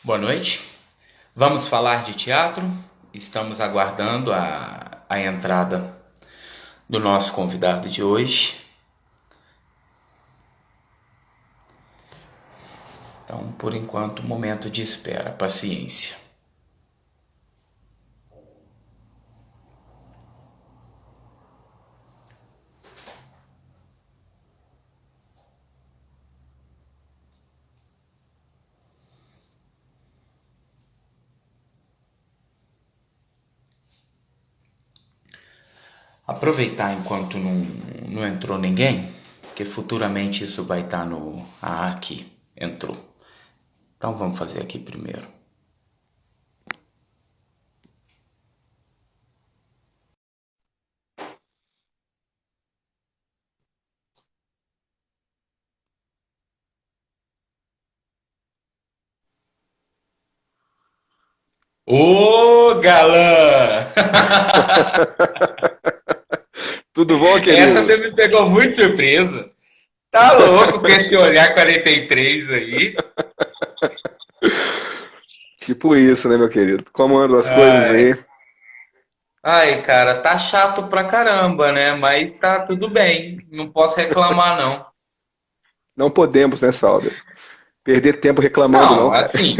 Boa noite. Vamos falar de teatro. Estamos aguardando a entrada do nosso convidado de hoje. Então, por enquanto, momento de espera, paciência. Aproveitar enquanto não entrou ninguém, que futuramente isso vai estar no... Ah, aqui, entrou. Então vamos fazer aqui primeiro. Ô, galã! Tudo bom, Essa querido? você me pegou muito surpresa. Tá louco com esse olhar 43 aí? Tipo isso, né, meu querido? Como andam as coisas Ai, aí? ai, cara, tá chato pra caramba, né? Mas tá tudo bem. Não posso reclamar, não. Não podemos, né, Sauber? Perder tempo reclamando, não, Não, cara. assim,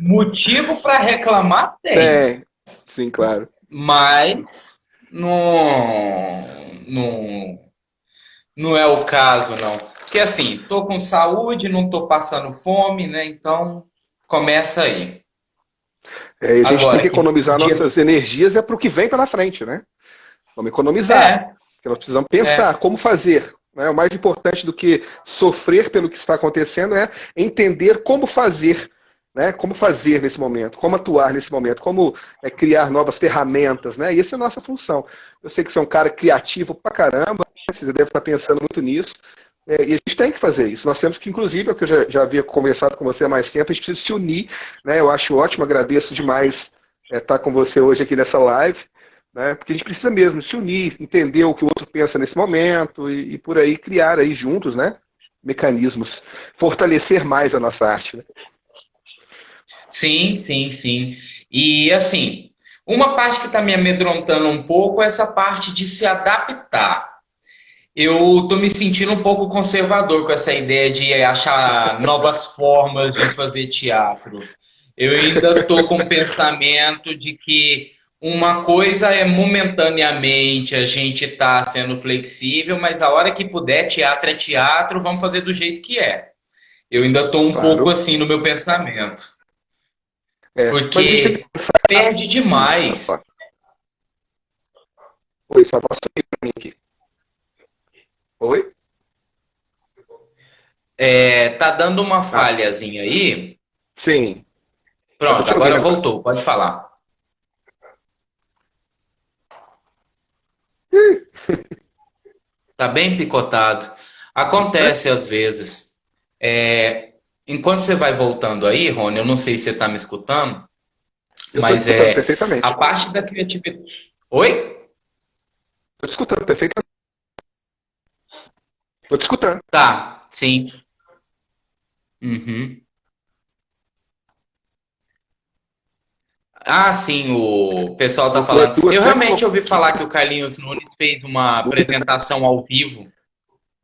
motivo pra reclamar tem, Tem, sim, claro. mas não, não é o caso, não. Porque assim, tô com saúde, não tô passando fome, né? Então, começa aí. É, e a gente tem Agora, que que economizar dia... nossas energias é para o que vem pela frente, né? Vamos economizar. É, Porque nós precisamos pensar é. como fazer. Né? O mais importante do que sofrer pelo que está acontecendo é entender como fazer. Né? Como fazer nesse momento, como atuar nesse momento, como criar novas ferramentas. Né? E essa é a nossa função. Eu sei que você é um cara criativo pra caramba, né? Você deve estar pensando muito nisso. E a gente tem que fazer isso. Nós temos que, inclusive, é o que eu já havia conversado com você há mais tempo, a gente precisa se unir. Né? Eu acho ótimo, agradeço demais estar com você hoje aqui nessa live, né? Porque a gente precisa mesmo se unir, entender o que o outro pensa nesse momento e por aí criar aí juntos, né, mecanismos, fortalecer mais a nossa arte. Né? Sim, sim, sim. E assim, uma parte que está me amedrontando um pouco é essa parte de se adaptar. Eu tô me sentindo um pouco conservador com essa ideia de achar novas formas de fazer teatro. Eu ainda tô com o pensamento de que uma coisa é momentaneamente a gente tá sendo flexível, mas a hora que puder, teatro é teatro, vamos fazer do jeito que é. Eu ainda tô um pouco Claro. assim no meu pensamento, Mas a gente tem que porque perde demais. rapaz. Oi, só posso ir pra mim aqui. Oi? Tá dando uma Ah, falhazinha aí. sim. Eu tô Pronto, te agora ouvindo agora. voltou, pode falar. Tá bem picotado. Acontece às vezes. É, enquanto você vai voltando aí, Rony, eu não sei se você está me escutando, Eu tô te mas escutando a perfeitamente. parte da criatividade. Oi? Tô te escutando perfeitamente. Tô te escutando. Tá, sim. Uhum. Ah, sim, o pessoal tá Colocou as falando. duas Eu coisas, realmente colocou ouvi falar que o Carlinhos Nunes fez uma apresentação ao vivo,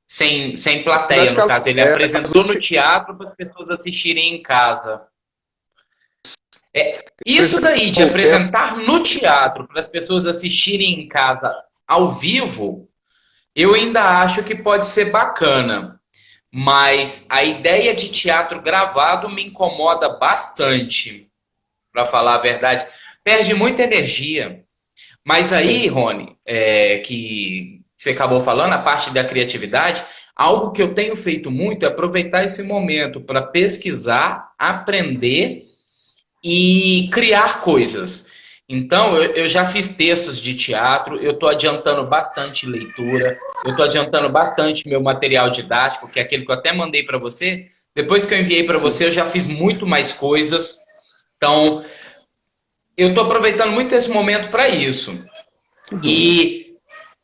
sem plateia, acho que no caso. Ele as apresentou duas no teatro para as pessoas assistirem em casa. Isso daí de peças. apresentar no teatro para as pessoas assistirem em casa ao vivo, eu ainda acho que pode ser bacana. Mas a ideia de teatro gravado me incomoda bastante, para falar a verdade. Perde muita energia. Mas aí, Sim. Rony, que você acabou falando, a parte da criatividade, algo que eu tenho feito muito é aproveitar esse momento para pesquisar, aprender e criar coisas. Então, eu já fiz textos de teatro, eu estou adiantando bastante leitura, eu estou adiantando bastante meu material didático, que é aquele que eu até mandei para você. Depois que eu enviei para Sim. você, eu já fiz muito mais coisas. Então, eu estou aproveitando muito esse momento para isso. Uhum. E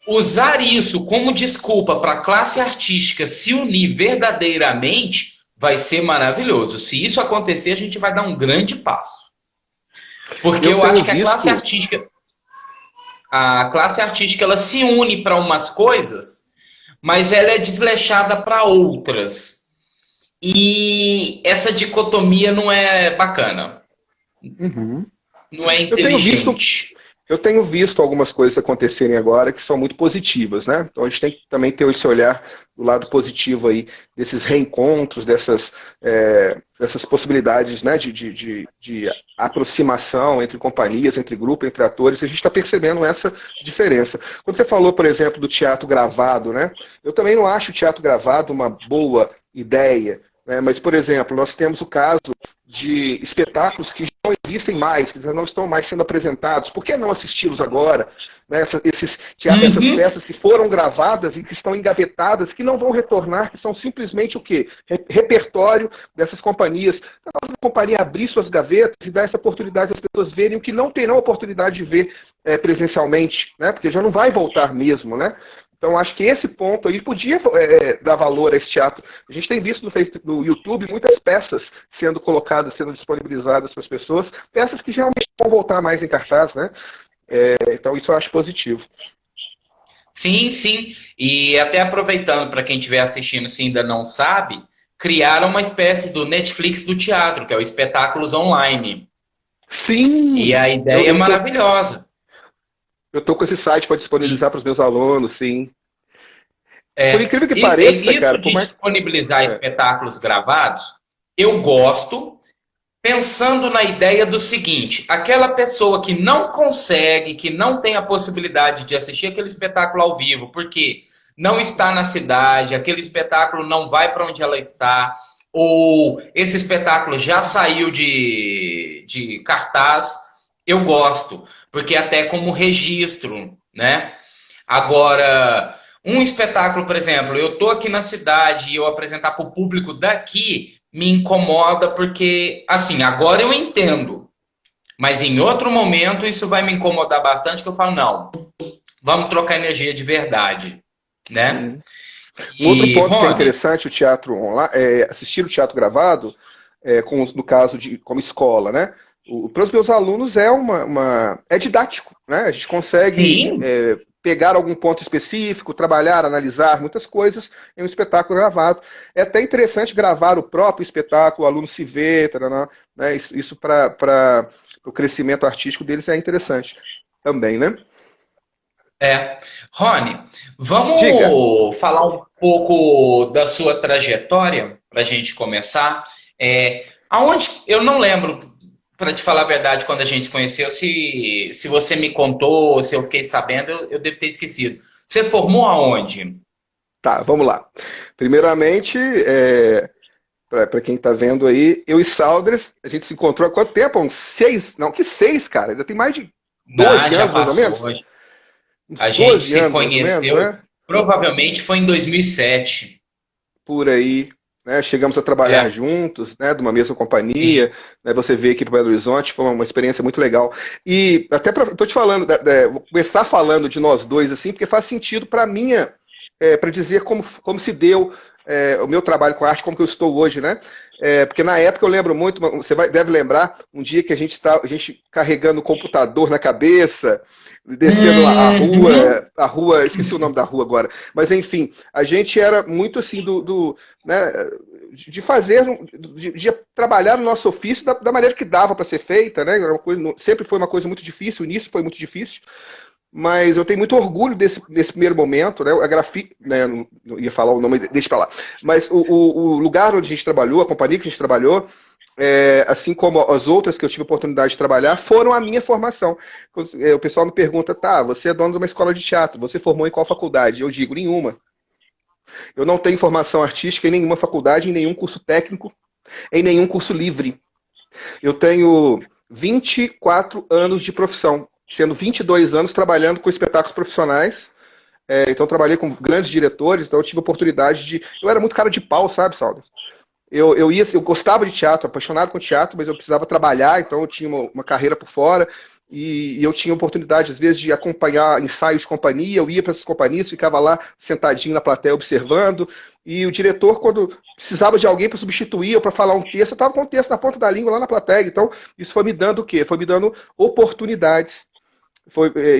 usar isso como desculpa para a classe artística se unir verdadeiramente vai ser maravilhoso. Se isso acontecer, a gente vai dar um grande passo. Porque Eu eu tenho acho que visto. a classe artística ela se une para umas coisas, mas ela é desleixada para outras. E essa dicotomia não é bacana, Uhum. não é Eu tenho visto inteligente. Eu tenho visto algumas coisas acontecerem agora que são muito positivas, né? Então a gente tem que também ter esse olhar do lado positivo aí, desses reencontros, dessas possibilidades, né, de aproximação entre companhias, entre grupos, entre atores, e a gente está percebendo essa diferença. Quando você falou, por exemplo, do teatro gravado, né? Eu também não acho o teatro gravado uma boa ideia, né? Mas, por exemplo, nós temos o caso de espetáculos que não existem mais, que já não estão mais sendo apresentados. Por que não assisti-los agora? Né? Essas Uhum. peças que foram gravadas e que estão engavetadas, que não vão retornar, que são simplesmente o quê? Repertório dessas companhias. A companhia abrir suas gavetas e dar essa oportunidade às pessoas verem o que não terão oportunidade de ver presencialmente, né? Porque já não vai voltar mesmo, né? Então, acho que esse ponto aí podia dar valor a esse teatro. A gente tem visto no YouTube muitas peças sendo colocadas, sendo disponibilizadas para as pessoas, peças que geralmente vão voltar mais em cartaz, né? Então, isso eu acho positivo. Sim, sim. E até aproveitando para quem estiver assistindo, se ainda não sabe, criaram uma espécie do Netflix do teatro, que é o Espetáculos Online. E Sim! a Eu, ideia é eu, tô, maravilhosa. eu tô com esse site para E disponibilizar para os meus alunos, sim. Por É, incrível que e pareça, isso cara, por de mais. disponibilizar É, espetáculos gravados, eu gosto, pensando na ideia do seguinte: aquela pessoa que não consegue, que não tem a possibilidade de assistir aquele espetáculo ao vivo, porque não está na cidade, aquele espetáculo não vai para onde ela está, ou esse espetáculo já saiu de cartaz, eu gosto, porque até como registro, né? Agora, um espetáculo, por exemplo, eu tô aqui na cidade e eu apresentar para o público daqui me incomoda porque, assim, agora eu entendo, mas em outro momento isso vai me incomodar bastante que eu falo, não, vamos trocar energia de verdade, né? sim. Um outro E, ponto que é Rony, interessante o teatro online, assistir o teatro gravado, no caso de como escola, né? Para os meus alunos é didático, né? A gente consegue sim, pegar algum ponto específico, trabalhar, analisar muitas coisas em um espetáculo gravado. É até interessante gravar o próprio espetáculo, o aluno se vê, taraná, né? Isso para o crescimento artístico deles é interessante também, né? é. Rony, Diga. vamos falar um pouco da sua trajetória para a gente começar. Aonde eu não lembro, para te falar a verdade, quando a gente se conheceu, se você me contou, se eu fiquei sabendo, eu devo ter esquecido. Você formou aonde? Tá, vamos lá. Primeiramente, para quem está vendo aí, eu e Saldres, a gente se encontrou há quanto tempo? Uns 6? Não, que 6, cara. Ainda tem mais de Ah, 12 já anos, mais ou passou. menos? Uns A gente 12 se anos, mais ou menos, conheceu, né? provavelmente foi em 2007. Por aí. Né? Chegamos a trabalhar É, juntos, né? De uma mesma companhia. sim. Né? Você veio aqui para Belo Horizonte, foi uma experiência muito legal. E até tô te falando, vou começar falando de nós dois, assim, porque faz sentido para minha, para dizer como se deu o meu trabalho com arte, como que eu estou hoje, né? Porque na época eu lembro muito, deve lembrar, um dia que a gente carregando o computador na cabeça, descendo Uhum. a rua, esqueci o nome da rua agora, mas enfim, a gente era muito assim né, de fazer, de trabalhar no nosso ofício da maneira que dava para ser feita, né? Era uma coisa, sempre foi uma coisa muito difícil, o início foi muito difícil, mas eu tenho muito orgulho desse primeiro momento, né? A grafite, né? Não ia falar o nome, deixa pra lá. Mas o lugar onde a gente trabalhou, a companhia que a gente trabalhou, assim como as outras que eu tive a oportunidade de trabalhar, foram a minha formação. O pessoal me pergunta, tá, você é dono de uma escola de teatro, você formou em qual faculdade? Eu digo, nenhuma. Eu não tenho formação artística em nenhuma faculdade, em nenhum curso técnico, em nenhum curso livre. Eu tenho 24 anos de profissão, sendo 22 anos trabalhando com espetáculos profissionais. Então, trabalhei com grandes diretores, então eu tive a oportunidade de. Eu era muito cara de pau, sabe, Saldo? Eu gostava de teatro, apaixonado com teatro, mas eu precisava trabalhar, então eu tinha uma carreira por fora. e eu tinha oportunidade, às vezes, de acompanhar ensaios de companhia, eu ia para essas companhias, ficava lá sentadinho na plateia observando, e o diretor, quando precisava de alguém para substituir ou para falar um texto, eu estava com o texto na ponta da língua lá na plateia. Então, isso foi me dando o quê? Foi me dando oportunidades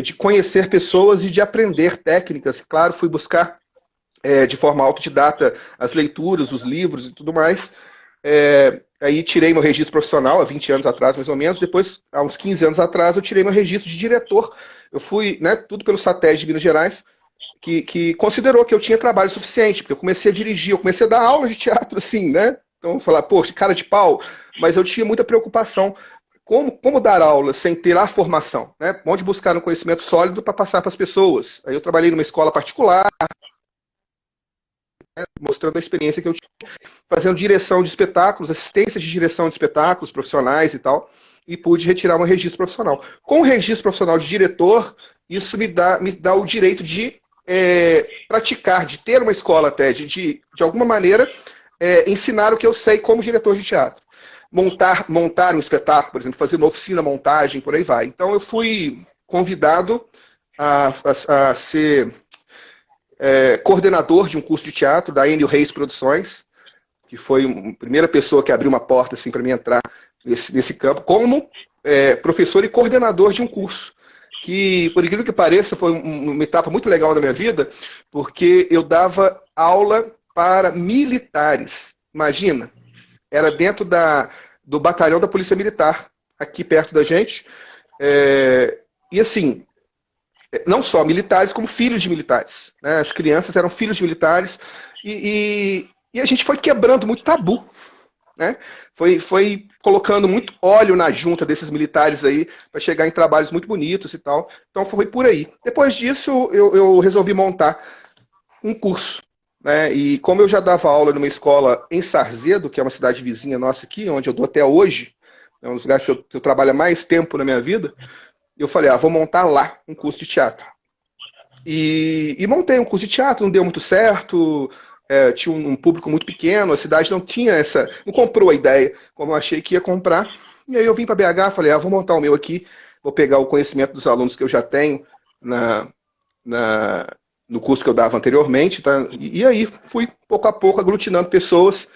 de conhecer pessoas e de aprender técnicas. Claro, fui buscar de forma autodidata as leituras, os livros e tudo mais. Aí tirei meu registro profissional, há 20 anos atrás, mais ou menos. Depois, há uns 15 anos atrás, eu tirei meu registro de diretor. Eu fui, né, tudo pelo SATED de Minas Gerais, que considerou que eu tinha trabalho suficiente, porque eu comecei a dirigir, eu comecei a dar aula de teatro, assim, né? Então, falar, poxa, cara de pau, mas eu tinha muita preocupação. Como dar aula sem ter a formação, né? Onde buscar um conhecimento sólido para passar para as pessoas. Aí eu trabalhei numa escola particular, né, mostrando a experiência que eu tinha, fazendo direção de espetáculos, assistência de direção de espetáculos profissionais e tal, e pude retirar um registro profissional. Com o registro profissional de diretor, isso me dá o direito de praticar, de ter uma escola até, de alguma maneira, ensinar o que eu sei como diretor de teatro. Montar um espetáculo, por exemplo, fazer uma oficina, montagem, por aí vai. Então eu fui convidado a ser coordenador de um curso de teatro da Enio Reis Produções, que foi a primeira pessoa que abriu uma porta assim, para mim entrar nesse campo, como professor e coordenador de um curso. Que, por incrível que pareça, foi uma etapa muito legal na minha vida, porque eu dava aula para militares. Imagina, era dentro do batalhão da Polícia Militar, aqui perto da gente. E assim, não só militares, como filhos de militares, né? As crianças eram filhos de militares, e a gente foi quebrando muito tabu, né? Foi colocando muito óleo na junta desses militares aí, para chegar em trabalhos muito bonitos e tal. Então foi por aí. Depois disso, eu resolvi montar um curso, né? E como eu já dava aula numa escola em Sarzedo, que é uma cidade vizinha nossa aqui, onde eu dou até hoje, é um dos lugares que eu trabalho há mais tempo na minha vida, eu falei, vou montar lá um curso de teatro. E montei um curso de teatro, não deu muito certo, tinha um público muito pequeno, a cidade não tinha não comprou a ideia como eu achei que ia comprar. E aí eu vim para BH, falei, vou montar o meu aqui, vou pegar o conhecimento dos alunos que eu já tenho no curso que eu dava anteriormente, tá? E aí fui pouco a pouco aglutinando pessoas.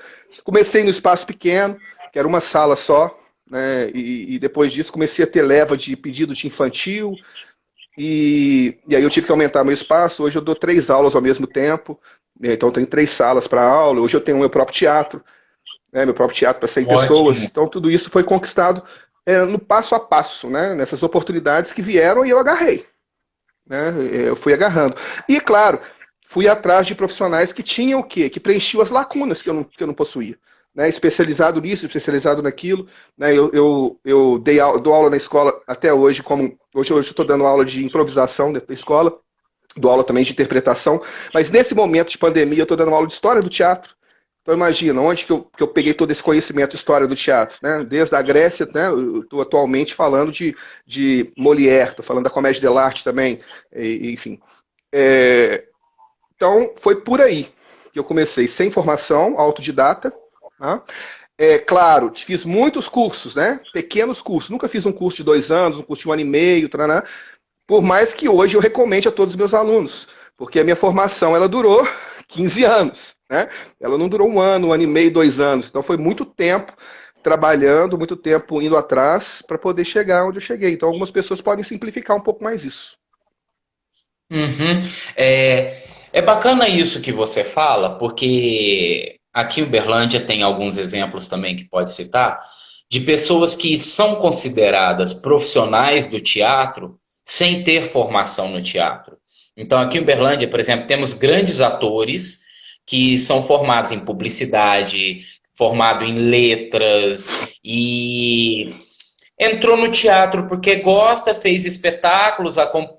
Comecei no espaço pequeno, que era uma sala só, né? E depois disso comecei a ter leva de pedido de infantil, e aí eu tive que aumentar meu espaço. Hoje eu dou 3 aulas ao mesmo tempo, então eu tenho 3 salas para aula. Hoje eu tenho meu próprio teatro, né? Meu próprio teatro para 100 pessoas. Então tudo isso foi conquistado no passo a passo, né? Nessas oportunidades que vieram e eu agarrei, né? Eu fui agarrando. E, claro, fui atrás de profissionais que tinham o quê? Que preenchiam as lacunas que eu não possuía. Né? Especializado nisso, especializado naquilo. Né? Eu dou aula na escola até hoje, hoje eu estou dando aula de improvisação dentro da escola, dou aula também de interpretação, mas nesse momento de pandemia eu estou dando aula de história do teatro. Então imagina, onde que eu peguei todo esse conhecimento de história do teatro, né? Desde a Grécia, né? Eu estou atualmente falando de Molière, estou falando da comédia dell'arte também, enfim. Então foi por aí que eu comecei, sem formação, autodidata. Tá? Claro, fiz muitos cursos, né? Pequenos cursos, nunca fiz um curso de 2 anos, um curso de 1 ano e meio, tarará, por mais que hoje eu recomende a todos os meus alunos, porque a minha formação ela durou 15 anos. Né? Ela não durou 1 ano, 1 ano e meio, 2 anos. Então foi muito tempo trabalhando, muito tempo indo atrás para poder chegar onde eu cheguei. Então algumas pessoas podem simplificar um pouco mais isso. Uhum. É bacana isso que você fala, porque aqui em Uberlândia tem alguns exemplos também que pode citar, de pessoas que são consideradas profissionais do teatro sem ter formação no teatro. Então aqui em Uberlândia, por exemplo, temos grandes atores que são formados em publicidade, formado em letras, e entrou no teatro porque gosta, fez espetáculos,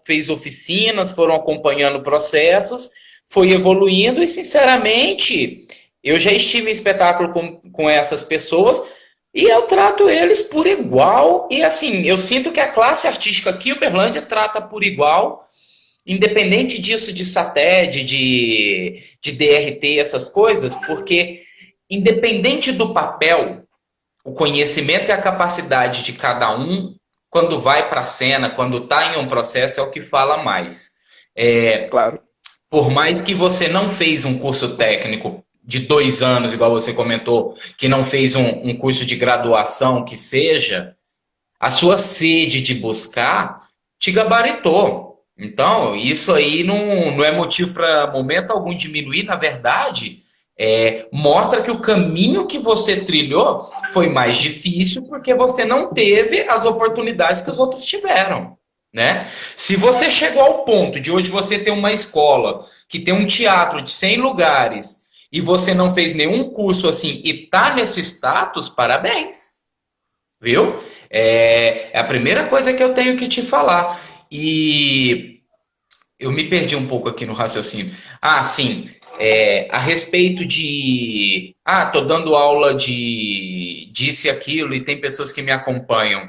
fez oficinas, foram acompanhando processos, foi evoluindo e, sinceramente, eu já estive em espetáculo com essas pessoas e eu trato eles por igual. E, assim, eu sinto que a classe artística aqui em Uberlândia trata por igual, independente disso de SATED, de DRT, essas coisas, porque independente do papel, o conhecimento e a capacidade de cada um quando vai para a cena, quando está em um processo, é o que fala mais. Claro. Por mais que você não fez um curso técnico de 2 anos, igual você comentou, que não fez um curso de graduação que seja, a sua sede de buscar te gabaritou. Então, isso aí não é motivo para momento algum diminuir, na verdade, mostra que o caminho que você trilhou foi mais difícil porque você não teve as oportunidades que os outros tiveram, né? Se você chegou ao ponto de hoje você ter uma escola que tem um teatro de 100 lugares e você não fez nenhum curso assim e tá nesse status, parabéns, viu? É a primeira coisa que eu tenho que te falar. E eu me perdi um pouco aqui no raciocínio. Ah, sim. A respeito de. Ah, tô dando aula de disse aquilo e tem pessoas que me acompanham.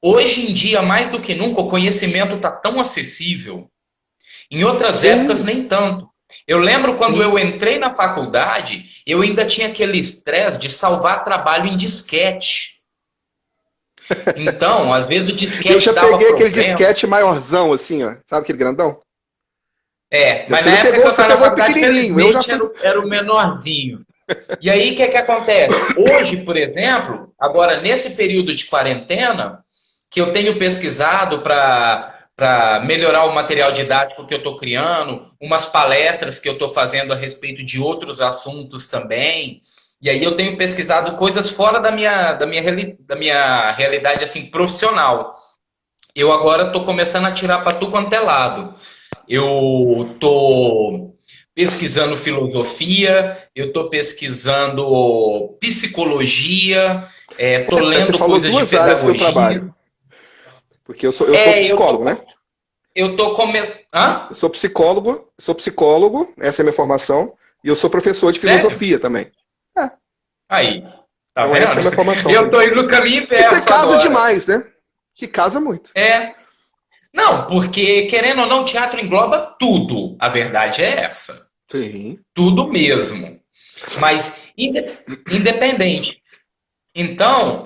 Hoje em dia, mais do que nunca, o conhecimento está tão acessível. Em outras épocas, Sim, nem tanto. Eu lembro quando sim. eu entrei na faculdade, eu ainda tinha aquele estresse de salvar trabalho em disquete. Então, às vezes o Eu disquete já dava peguei aquele problema. disquete maiorzão, assim, ó. Sabe aquele grandão? Mas na Você não época que pegou, eu você estava na pegou o faculdade, pequenininho. Eu já felizmente fui. era o menorzinho. E aí, o que acontece? Hoje, por exemplo, agora nesse período de quarentena, que eu tenho pesquisado para melhorar o material didático que eu estou criando, umas palestras que eu estou fazendo a respeito de outros assuntos também. E aí eu tenho pesquisado coisas fora da minha realidade assim profissional. Eu agora estou começando a tirar para tu quanto é lado. Eu estou pesquisando filosofia, eu estou pesquisando psicologia, estou Você lendo falou coisas de duas áreas que eu pedagogia. trabalho. Porque eu sou Eu psicólogo, né? tô, eu tô começando. Hã? Sou psicólogo, essa é a minha formação, e eu sou professor de Sério? filosofia também. É, Aí, tá então essa é vendo? a minha formação. Eu tô indo no caminho E você inverso casa agora. demais, né? Que casa muito. É. Não, porque querendo ou não, teatro engloba tudo. A verdade é essa. Sim. Tudo mesmo. Mas independente. Então,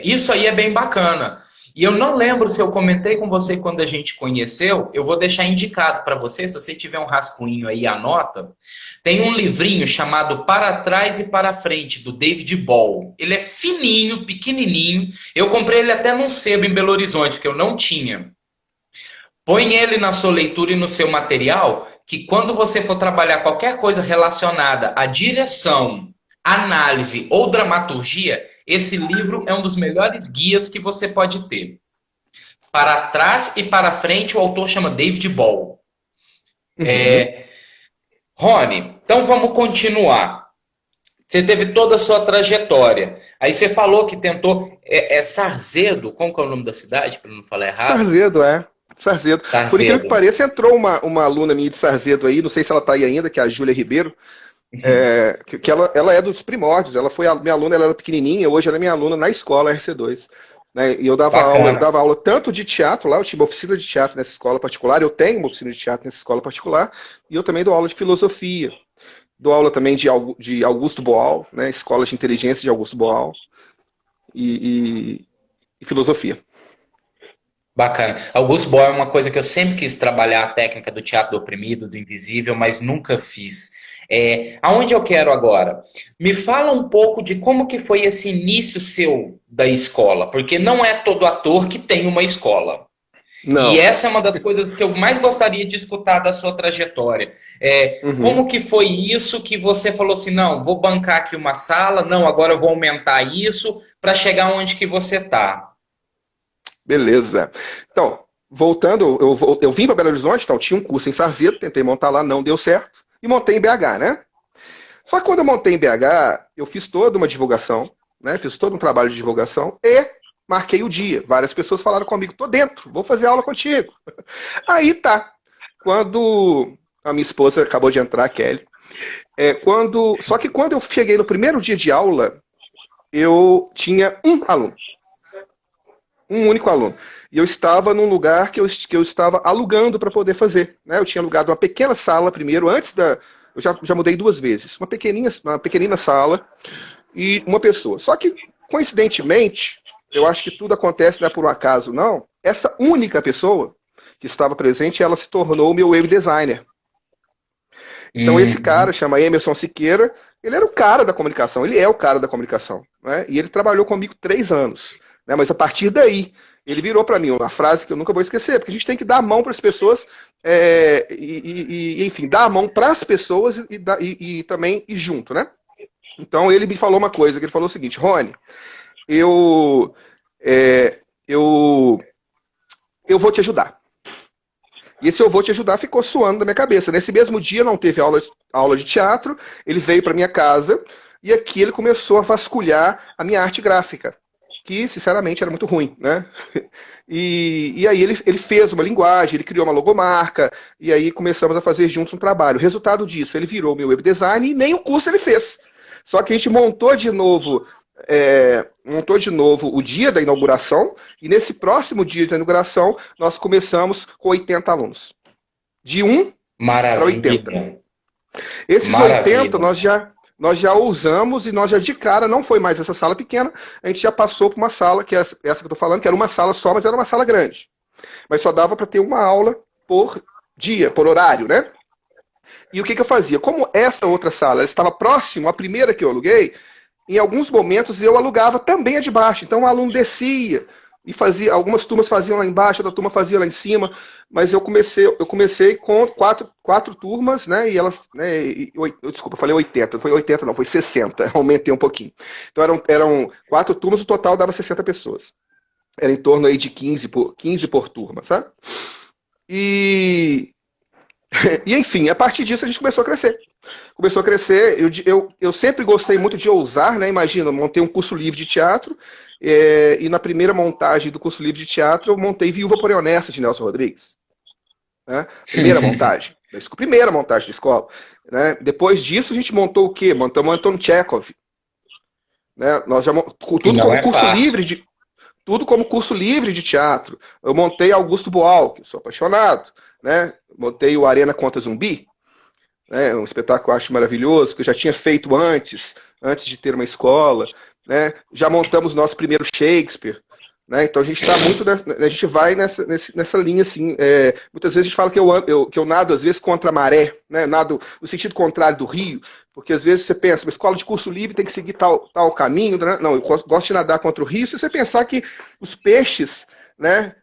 isso aí é bem bacana. E eu não lembro se eu comentei com você quando a gente conheceu, eu vou deixar indicado para você, se você tiver um rascunho aí, anota. Tem um livrinho chamado Para Trás e Para Frente, do David Ball. Ele é fininho, pequenininho. Eu comprei ele até num sebo em Belo Horizonte, porque eu não tinha. Põe ele na sua leitura e no seu material, que quando você for trabalhar qualquer coisa relacionada à direção, análise ou dramaturgia, esse livro é um dos melhores guias que você pode ter. Para trás e para frente, o autor chama David Ball. Uhum. Rony, então vamos continuar. Você teve toda a sua trajetória. Aí você falou que tentou. Sarzedo, como que é o nome da cidade, para não falar errado? Sarzedo, é. Sarzedo. Por incrível que Sarzedo. pareça, entrou uma aluna minha de Sarzedo aí, não sei se ela está aí ainda, que é a Júlia Ribeiro, que ela é dos primórdios, ela foi minha aluna, ela era pequenininha, hoje ela é minha aluna na escola RC2. Né? E eu Bacana. dava aula tanto de teatro lá, eu tinha uma oficina de teatro nessa escola particular, eu tenho uma oficina de teatro nessa escola particular, e eu também dou aula de filosofia. Dou aula também de Augusto Boal, né? Escola de Inteligência de Augusto Boal, e filosofia. Bacana. Augusto Boal é uma coisa que eu sempre quis trabalhar, a técnica do teatro do oprimido, do invisível, mas nunca fiz. Aonde eu quero agora? Me fala um pouco de como que foi esse início seu da escola, porque não é todo ator que tem uma escola. E Não. essa é uma das coisas que eu mais gostaria de escutar da sua trajetória. Uhum. Como que foi isso que você falou assim, não, vou bancar aqui uma sala, não, agora eu vou aumentar isso para chegar onde que você está? Beleza. Então, voltando, eu vim para Belo Horizonte, então tinha um curso em Sarzedo, tentei montar lá, não deu certo, e montei em BH, né? Só que quando eu montei em BH, eu fiz toda uma divulgação, né? Fiz todo um trabalho de divulgação e marquei o dia. Várias pessoas falaram comigo, tô dentro, vou fazer aula contigo. Aí tá. Quando a minha esposa acabou de entrar, a Kelly, só que quando eu cheguei no primeiro dia de aula, eu tinha um aluno. Um único aluno. E eu estava num lugar que eu estava alugando para poder fazer. Né? Eu tinha alugado uma pequena sala primeiro, antes da. Eu já mudei duas vezes. Uma pequenina sala e uma pessoa. Só que, coincidentemente, eu acho que tudo acontece não é por um acaso, não. Essa única pessoa que estava presente, ela se tornou o meu web designer. Então esse cara, Uhum. chama Emerson Siqueira, ele era o cara da comunicação, ele é o cara da comunicação, né? E ele trabalhou comigo 3 anos, né? Mas a partir daí, ele virou para mim uma frase que eu nunca vou esquecer, porque a gente tem que dar a mão para as pessoas, enfim, dar a mão para as pessoas e também ir junto, né? Então ele me falou uma coisa, que ele falou o seguinte: Rony, eu, é, eu, eu vou te ajudar. E esse eu vou te ajudar ficou suando na minha cabeça. Nesse mesmo dia não teve aula de teatro, ele veio para minha casa e aqui ele começou a vasculhar a minha arte gráfica, que sinceramente era muito ruim, né? E aí ele fez uma linguagem, ele criou uma logomarca, e aí começamos a fazer juntos um trabalho. O resultado disso, ele virou meu web design e nem o curso ele fez. Só que a gente montou de novo o dia da inauguração, e nesse próximo dia da inauguração, nós começamos com 80 alunos. De 1 para 80. Maravilha. Esses 80 Maravilha. nós já usamos e nós já de cara, não foi mais essa sala pequena, a gente já passou para uma sala, que é essa que eu estou falando, que era uma sala só, mas era uma sala grande. Mas só dava para ter uma aula por dia, por horário, né? E o que eu fazia? Como essa outra sala estava próximo à primeira que eu aluguei, em alguns momentos eu alugava também a de baixo. Então o aluno descia e fazia, algumas turmas faziam lá embaixo, outra turma fazia lá em cima, mas eu comecei com quatro turmas, né? E elas, né, desculpa, eu falei 80, não foi 80 não, foi 60, aumentei um pouquinho. Então eram 4 turmas, o total dava 60 pessoas. Era em torno aí de 15 por turma, sabe? E, e enfim, a partir disso a gente começou a crescer. Começou a crescer, eu sempre gostei muito de ousar, né? Imagina, eu montei um curso livre de teatro, e na primeira montagem do curso livre de teatro eu montei Viúva Porém Honesta, de Nelson Rodrigues. Né? Primeira montagem da escola. Né? Depois disso a gente montou o quê? Montamos Anton Chekhov. Né? Nós já, Que tudo não como é curso fácil. livre de tudo como curso livre de teatro. Eu montei Augusto Boal, que sou apaixonado, né? Montei o Arena contra Zumbi, né? Um espetáculo que eu acho maravilhoso, que eu já tinha feito antes de ter uma escola, né? Já montamos nosso primeiro Shakespeare, né? Então a gente está muito, a gente vai nessa linha assim. Muitas vezes a gente fala que eu nado às vezes contra a maré, né? Nado no sentido contrário do rio, porque às vezes você pensa, uma escola de curso livre tem que seguir tal caminho, né? Não, eu gosto de nadar contra o rio. Se você pensar que os peixes, né?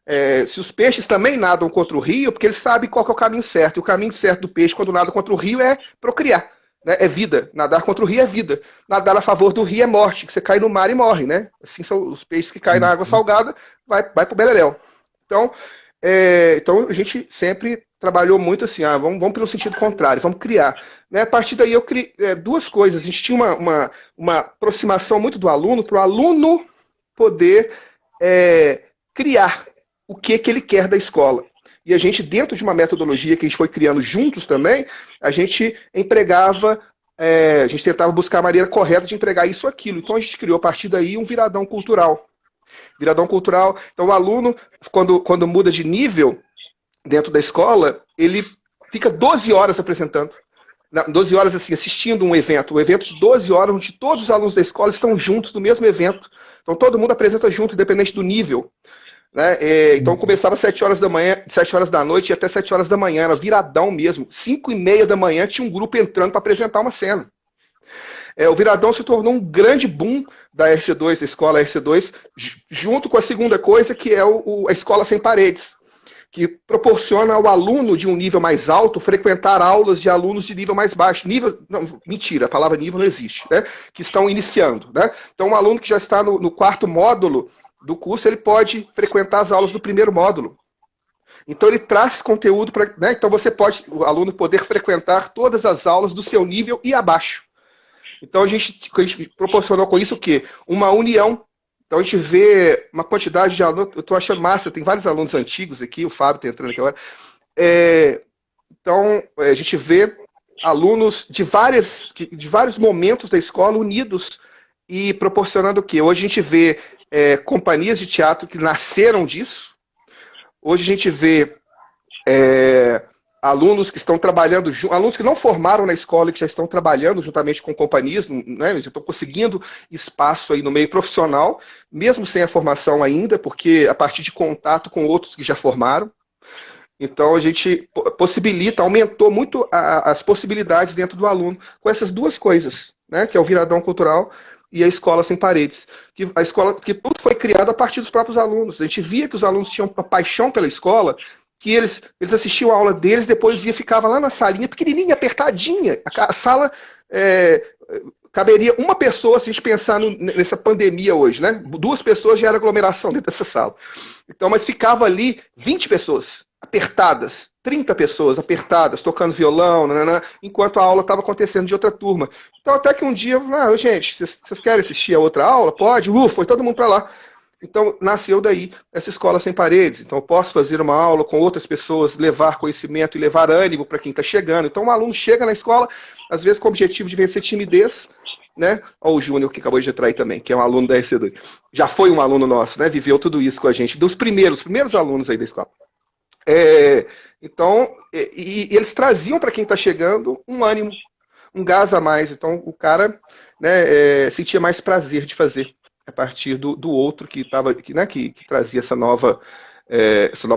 Se os peixes também nadam contra o rio, porque eles sabem qual que é o caminho certo. E o caminho certo do peixe quando nada contra o rio é procriar. Né? É vida. Nadar contra o rio é vida. Nadar a favor do rio é morte, que você cai no mar e morre, né? Assim são os peixes que caem na água salgada, vai pro beleléu. Então a gente sempre trabalhou muito assim, vamos pelo sentido contrário, vamos criar. Né? A partir daí eu criei 2 coisas. A gente tinha uma aproximação muito do aluno, para o aluno poder criar o que ele quer da escola. E a gente, dentro de uma metodologia que a gente foi criando juntos também, a gente a gente tentava buscar a maneira correta de entregar isso ou aquilo. Então a gente criou a partir daí um viradão cultural. Viradão cultural. Então o aluno, quando muda de nível dentro da escola, ele fica 12 horas apresentando. 12 horas assim, assistindo um evento de 12 horas, onde todos os alunos da escola estão juntos no mesmo evento. Então todo mundo apresenta junto, independente do nível. Né? Então começava às 7 horas da manhã, 7 horas da noite e até 7 horas da manhã, era viradão mesmo. 5:30 da manhã tinha um grupo entrando para apresentar uma cena. O viradão se tornou um grande boom da RC2, da escola RC2, junto com a segunda coisa, que é a escola sem paredes, que proporciona ao aluno de um nível mais alto frequentar aulas de alunos de nível mais baixo. Não, mentira, a palavra nível não existe, né? Que estão iniciando. Né? Então, um aluno que já está no 4º módulo do curso, ele pode frequentar as aulas do 1º módulo. Então ele traz conteúdo para, né? Então o aluno poder frequentar todas as aulas do seu nível e abaixo. Então a gente proporcionou com isso o quê? Uma união. Então a gente vê uma quantidade de alunos, eu estou achando massa, tem vários alunos antigos aqui, o Fábio está entrando aqui agora. Então a gente vê alunos de vários momentos da escola unidos e proporcionando o quê? Hoje a gente vê companhias de teatro que nasceram disso. Hoje a gente vê alunos que estão trabalhando, alunos que não formaram na escola e que já estão trabalhando juntamente com companhias, né, já estão conseguindo espaço aí no meio profissional, mesmo sem a formação ainda, porque a partir de contato com outros que já formaram. Então a gente possibilita, aumentou muito as possibilidades dentro do aluno com essas duas coisas, né, que é o Viradão Cultural e a Escola Sem Paredes. A escola, que tudo foi criado a partir dos próprios alunos. A gente via que os alunos tinham uma paixão pela escola, que eles assistiam a aula deles, depois ficava lá na salinha, pequenininha, apertadinha. A sala caberia uma pessoa, se a gente pensar nessa pandemia hoje, né? 2 pessoas já era aglomeração dentro dessa sala. Então, mas ficava ali 20 pessoas, apertadas, 30 pessoas apertadas, tocando violão, nanana, enquanto a aula estava acontecendo de outra turma. Então, até que um dia, gente, vocês querem assistir a outra aula? Pode? Foi todo mundo para lá. Então, nasceu daí essa Escola Sem Paredes. Então, eu posso fazer uma aula com outras pessoas, levar conhecimento e levar ânimo para quem está chegando. Então, um aluno chega na escola, às vezes com o objetivo de vencer timidez, né? Olha o Júnior, que acabou de entrar aí também, que é um aluno da EC2. Já foi um aluno nosso, né? Viveu tudo isso com a gente, dos primeiros alunos aí da escola. Então, eles traziam para quem está chegando um ânimo, um gás a mais. Então, o cara, né, sentia mais prazer de fazer a partir do outro que trazia essa nova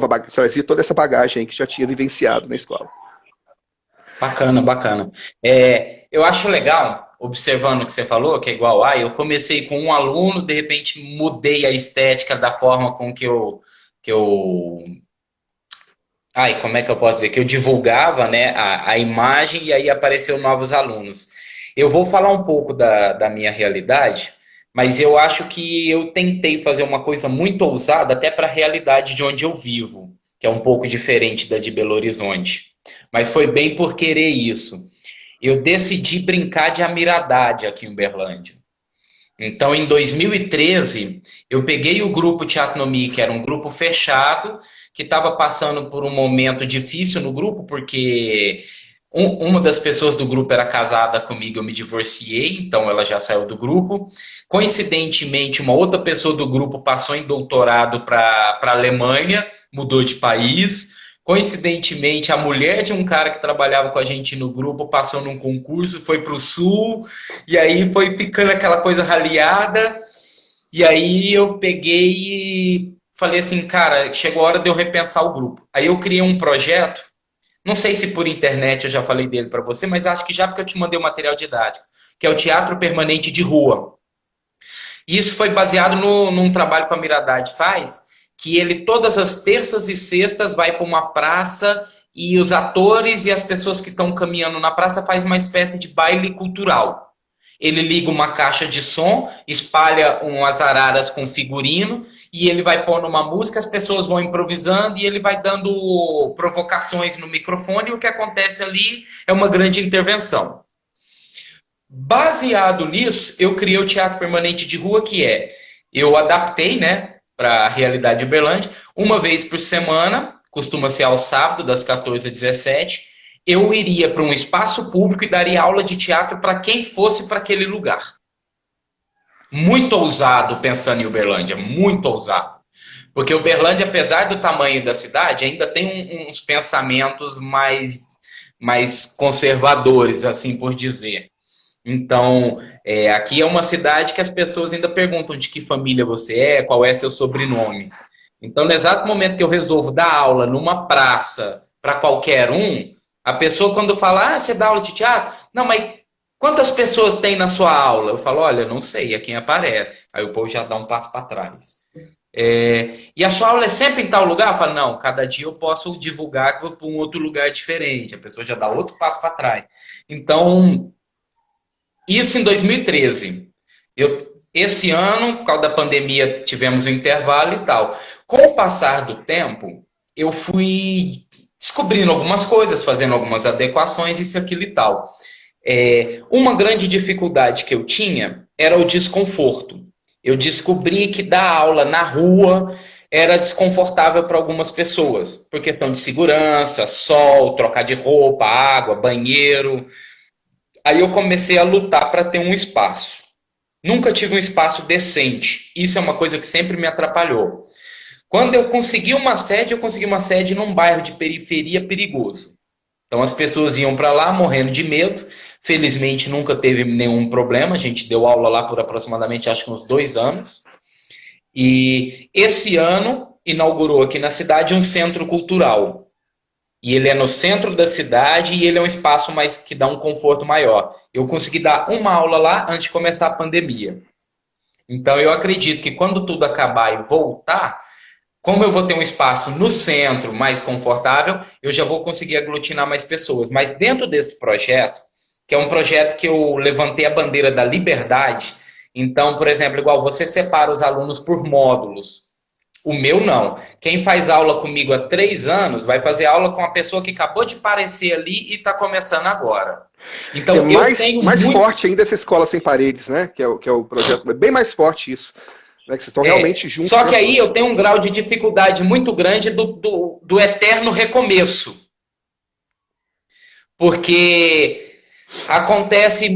bagagem, trazia toda essa bagagem que já tinha vivenciado na escola. Bacana, bacana. Eu acho legal, observando o que você falou, que é igual eu comecei com um aluno, de repente mudei a estética da forma com que eu como é que eu posso dizer? Que eu divulgava, né, a imagem, e aí apareceu novos alunos. Eu vou falar um pouco da minha realidade, mas eu acho que eu tentei fazer uma coisa muito ousada até para a realidade de onde eu vivo, que é um pouco diferente da de Belo Horizonte. Mas foi bem por querer isso. Eu decidi brincar de amiradade aqui em Uberlândia. Então, em 2013, eu peguei o grupo Teatronomia, que era um grupo fechado, que estava passando por um momento difícil no grupo, porque uma das pessoas do grupo era casada comigo, eu me divorciei, então ela já saiu do grupo. Coincidentemente, uma outra pessoa do grupo passou em doutorado para a Alemanha, mudou de país. Coincidentemente, a mulher de um cara que trabalhava com a gente no grupo passou num concurso, foi para o Sul, e aí foi ficando aquela coisa raliada. E aí eu peguei e falei assim, cara, chegou a hora de eu repensar o grupo. Aí eu criei um projeto, não sei se por internet eu já falei dele para você, mas acho que já, porque eu te mandei o material didático, que é o Teatro Permanente de Rua. E isso foi baseado num trabalho que a Miradade faz, que ele todas as terças e sextas vai para uma praça e os atores e as pessoas que estão caminhando na praça faz uma espécie de baile cultural. Ele liga uma caixa de som, espalha umas araras com figurino e ele vai pondo uma música, as pessoas vão improvisando e ele vai dando provocações no microfone e o que acontece ali é uma grande intervenção. Baseado nisso, eu criei o Teatro Permanente de Rua, eu adaptei, né, para a realidade de Uberlândia, uma vez por semana, costuma ser ao sábado, das 14 às 17, eu iria para um espaço público e daria aula de teatro para quem fosse para aquele lugar. Muito ousado pensando em Uberlândia, muito ousado. Porque Uberlândia, apesar do tamanho da cidade, ainda tem uns pensamentos mais conservadores, assim por dizer. Então, aqui é uma cidade que as pessoas ainda perguntam de que família você é, qual é seu sobrenome. Então, no exato momento que eu resolvo dar aula numa praça para qualquer um, a pessoa quando fala, você dá aula de teatro? Não, mas quantas pessoas tem na sua aula? Eu falo, olha, não sei, é quem aparece. Aí o povo já dá um passo para trás. E a sua aula é sempre em tal lugar? Eu falo, não, cada dia eu posso divulgar que vou para um outro lugar diferente. A pessoa já dá outro passo para trás. Então, isso em 2013. Esse ano, por causa da pandemia, tivemos um intervalo e tal. Com o passar do tempo, eu fui descobrindo algumas coisas, fazendo algumas adequações, isso, aquilo e tal. Uma grande dificuldade que eu tinha era o desconforto. Eu descobri que dar aula na rua era desconfortável para algumas pessoas, por questão de segurança, sol, trocar de roupa, água, banheiro. Aí eu comecei a lutar para ter um espaço. Nunca tive um espaço decente. Isso é uma coisa que sempre me atrapalhou. Quando eu consegui uma sede num bairro de periferia perigoso. Então as pessoas iam para lá morrendo de medo. Felizmente nunca teve nenhum problema. A gente deu aula lá por aproximadamente, acho que uns 2 anos. E esse ano inaugurou aqui na cidade um centro cultural. E ele é no centro da cidade e ele é um espaço mais que dá um conforto maior. Eu consegui dar uma aula lá antes de começar a pandemia. Então eu acredito que quando tudo acabar e voltar, como eu vou ter um espaço no centro mais confortável, eu já vou conseguir aglutinar mais pessoas. Mas dentro desse projeto, que é um projeto que eu levantei a bandeira da liberdade, então, por exemplo, igual você separa os alunos por módulos. O meu não. Quem faz aula comigo há 3 anos vai fazer aula com a pessoa que acabou de aparecer ali e está começando agora. Então, É eu mais, tenho mais muito... forte ainda essa escola sem paredes, né? Que é o projeto. É bem mais forte isso. Né? Que vocês estão realmente juntos. Só que aí eu tenho um grau de dificuldade muito grande do eterno recomeço. Porque acontece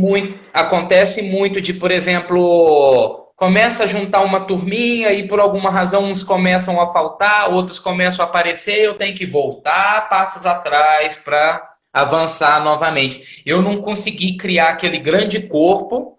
muito de, por exemplo, começa a juntar uma turminha e por alguma razão uns começam a faltar, outros começam a aparecer, eu tenho que voltar passos atrás para avançar novamente. Eu não consegui criar aquele grande corpo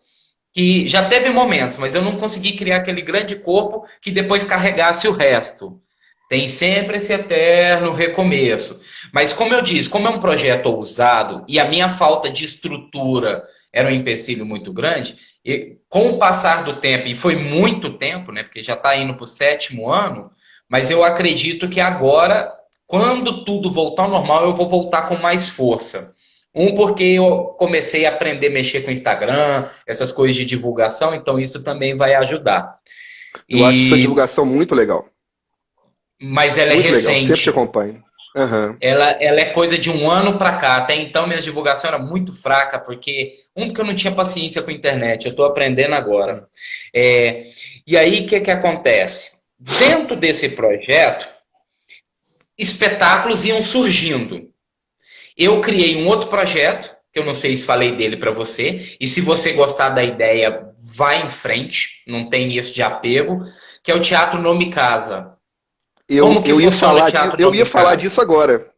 que já teve momentos, mas eu não consegui criar aquele grande corpo que depois carregasse o resto. Tem sempre esse eterno recomeço. Mas como eu disse, como é um projeto ousado e a minha falta de estrutura era um empecilho muito grande, e com o passar do tempo, e foi muito tempo, né, porque já está indo para o 7º ano, mas eu acredito que agora, quando tudo voltar ao normal, eu vou voltar com mais força. Porque eu comecei a aprender a mexer com o Instagram, essas coisas de divulgação, então isso também vai ajudar. Eu acho sua divulgação muito legal. Mas ela é Muito legal, sempre te recente. acompanho. Uhum. Ela é coisa de 1 ano para cá. Até então, minha divulgação era muito fraca, porque eu não tinha paciência com a internet. Eu estou aprendendo agora. E aí, o que acontece? Dentro desse projeto, espetáculos iam surgindo. Eu criei um outro projeto, que eu não sei se falei dele para você, e se você gostar da ideia, vai em frente, não tem isso de apego, que é o Teatro Nome Casa. Eu ia falar disso agora.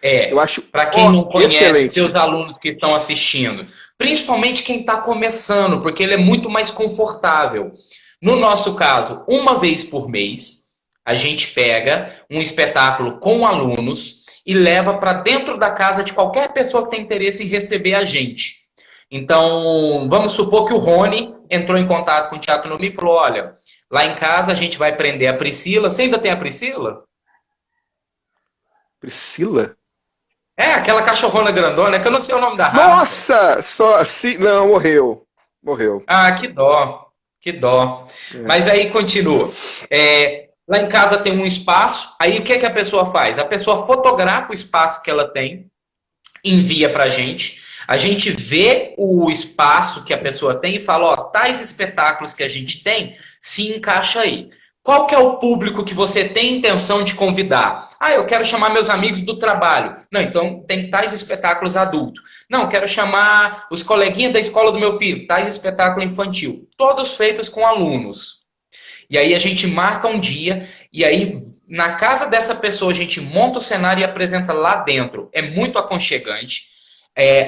Eu acho para quem não conhece, excelente. Seus alunos que estão assistindo, principalmente quem está começando, porque ele é muito mais confortável. No nosso caso, uma vez por mês, a gente pega um espetáculo com alunos e leva para dentro da casa de qualquer pessoa que tem interesse em receber a gente. Então, vamos supor que o Rony entrou em contato com o Teatro Nome e falou, olha, lá em casa a gente vai prender a Priscila. Você ainda tem a Priscila? Priscila? Aquela cachorrona grandona, que eu não sei o nome da raça. Nossa! Só assim. Não, morreu. Morreu. Ah, que dó. Que dó. Mas aí continua. Lá em casa tem um espaço. Aí o que a pessoa faz? A pessoa fotografa o espaço que ela tem, envia pra gente. A gente vê o espaço que a pessoa tem e fala, ó, tais espetáculos que a gente tem, se encaixa aí. Qual que é o público que você tem intenção de convidar? Eu quero chamar meus amigos do trabalho. Não, então tem tais espetáculos adultos. Não, quero chamar os coleguinhas da escola do meu filho, tais espetáculo infantil. Todos feitos com alunos. E aí a gente marca um dia, e aí na casa dessa pessoa a gente monta o cenário e apresenta lá dentro. É muito aconchegante.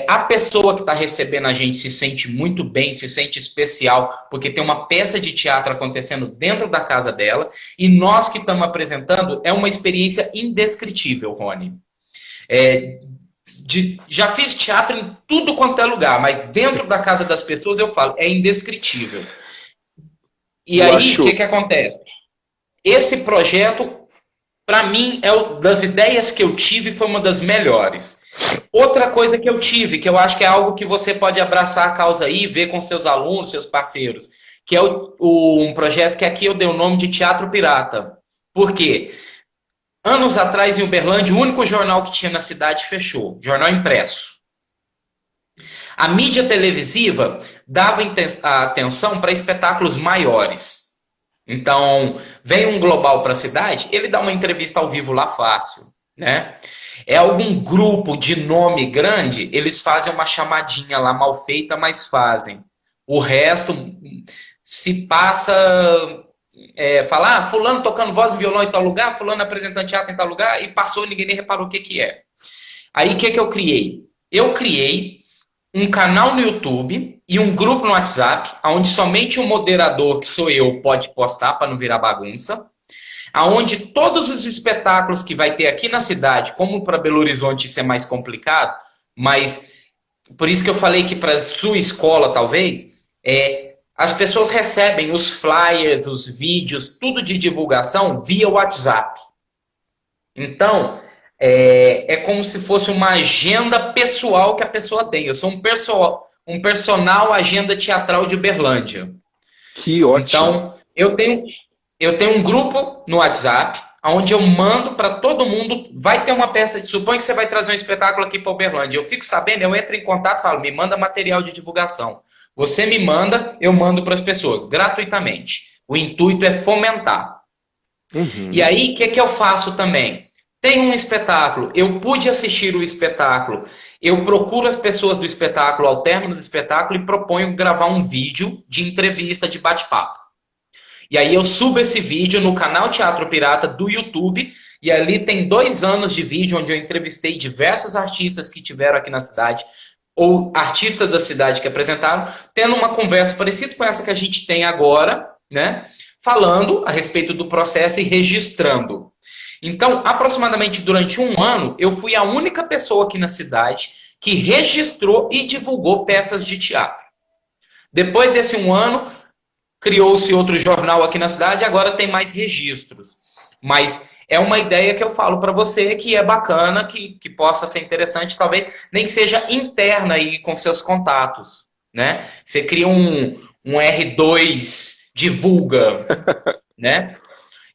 A pessoa que está recebendo a gente se sente muito bem, se sente especial, porque tem uma peça de teatro acontecendo dentro da casa dela, e nós que estamos apresentando, é uma experiência indescritível, Rony. Já fiz teatro em tudo quanto é lugar, mas dentro da casa das pessoas eu falo, é indescritível. E aí, o que acontece? Esse projeto, para mim, das ideias que eu tive, foi uma das melhores. Outra coisa que eu tive, que eu acho que é algo que você pode abraçar a causa aí, ver com seus alunos, seus parceiros, que é um projeto que aqui eu dei o nome de Teatro Pirata. Por quê? Anos atrás, em Uberlândia, o único jornal que tinha na cidade fechou, jornal impresso. A mídia televisiva dava atenção para espetáculos maiores. Então, vem um global para a cidade, ele dá uma entrevista ao vivo lá fácil, né? Algum grupo de nome grande, eles fazem uma chamadinha lá mal feita, mas fazem. O resto se passa, falar, fulano tocando voz e violão em tal lugar, fulano apresentando teatro em tal lugar, e passou, ninguém nem reparou o que é. Aí o que que eu criei? Eu criei um canal no YouTube e um grupo no WhatsApp, onde somente o moderador, que sou eu, pode postar para não virar bagunça, aonde todos os espetáculos que vai ter aqui na cidade, como para Belo Horizonte isso é mais complicado, mas por isso que eu falei que para sua escola talvez, as pessoas recebem os flyers, os vídeos, tudo de divulgação via WhatsApp. Então, é como se fosse uma agenda pessoal que a pessoa tem. Eu sou um personal agenda teatral de Uberlândia. Que ótimo. Então, eu tenho um grupo no WhatsApp, onde eu mando para todo mundo. Vai ter uma peça, suponha que você vai trazer um espetáculo aqui para Uberlândia. Eu fico sabendo, eu entro em contato e falo, me manda material de divulgação. Você me manda, eu mando para as pessoas, gratuitamente. O intuito é fomentar. Uhum. E aí, o que, que eu faço também? Tem um espetáculo, eu pude assistir o espetáculo, eu procuro as pessoas do espetáculo ao término do espetáculo e proponho gravar um vídeo de entrevista, de bate-papo. E aí eu subo esse vídeo no canal Teatro Pirata do YouTube, e ali tem 2 anos de vídeo onde eu entrevistei diversos artistas que tiveram aqui na cidade, ou artistas da cidade que apresentaram, tendo uma conversa parecida com essa que a gente tem agora, né? Falando a respeito do processo e registrando. Então, aproximadamente durante 1 ano, eu fui a única pessoa aqui na cidade que registrou e divulgou peças de teatro. Depois desse 1 ano, criou-se outro jornal aqui na cidade, agora tem mais registros. Mas é uma ideia que eu falo para você que é bacana, que possa ser interessante, talvez nem que seja interna aí com seus contatos, né? Você cria um R2, divulga, né?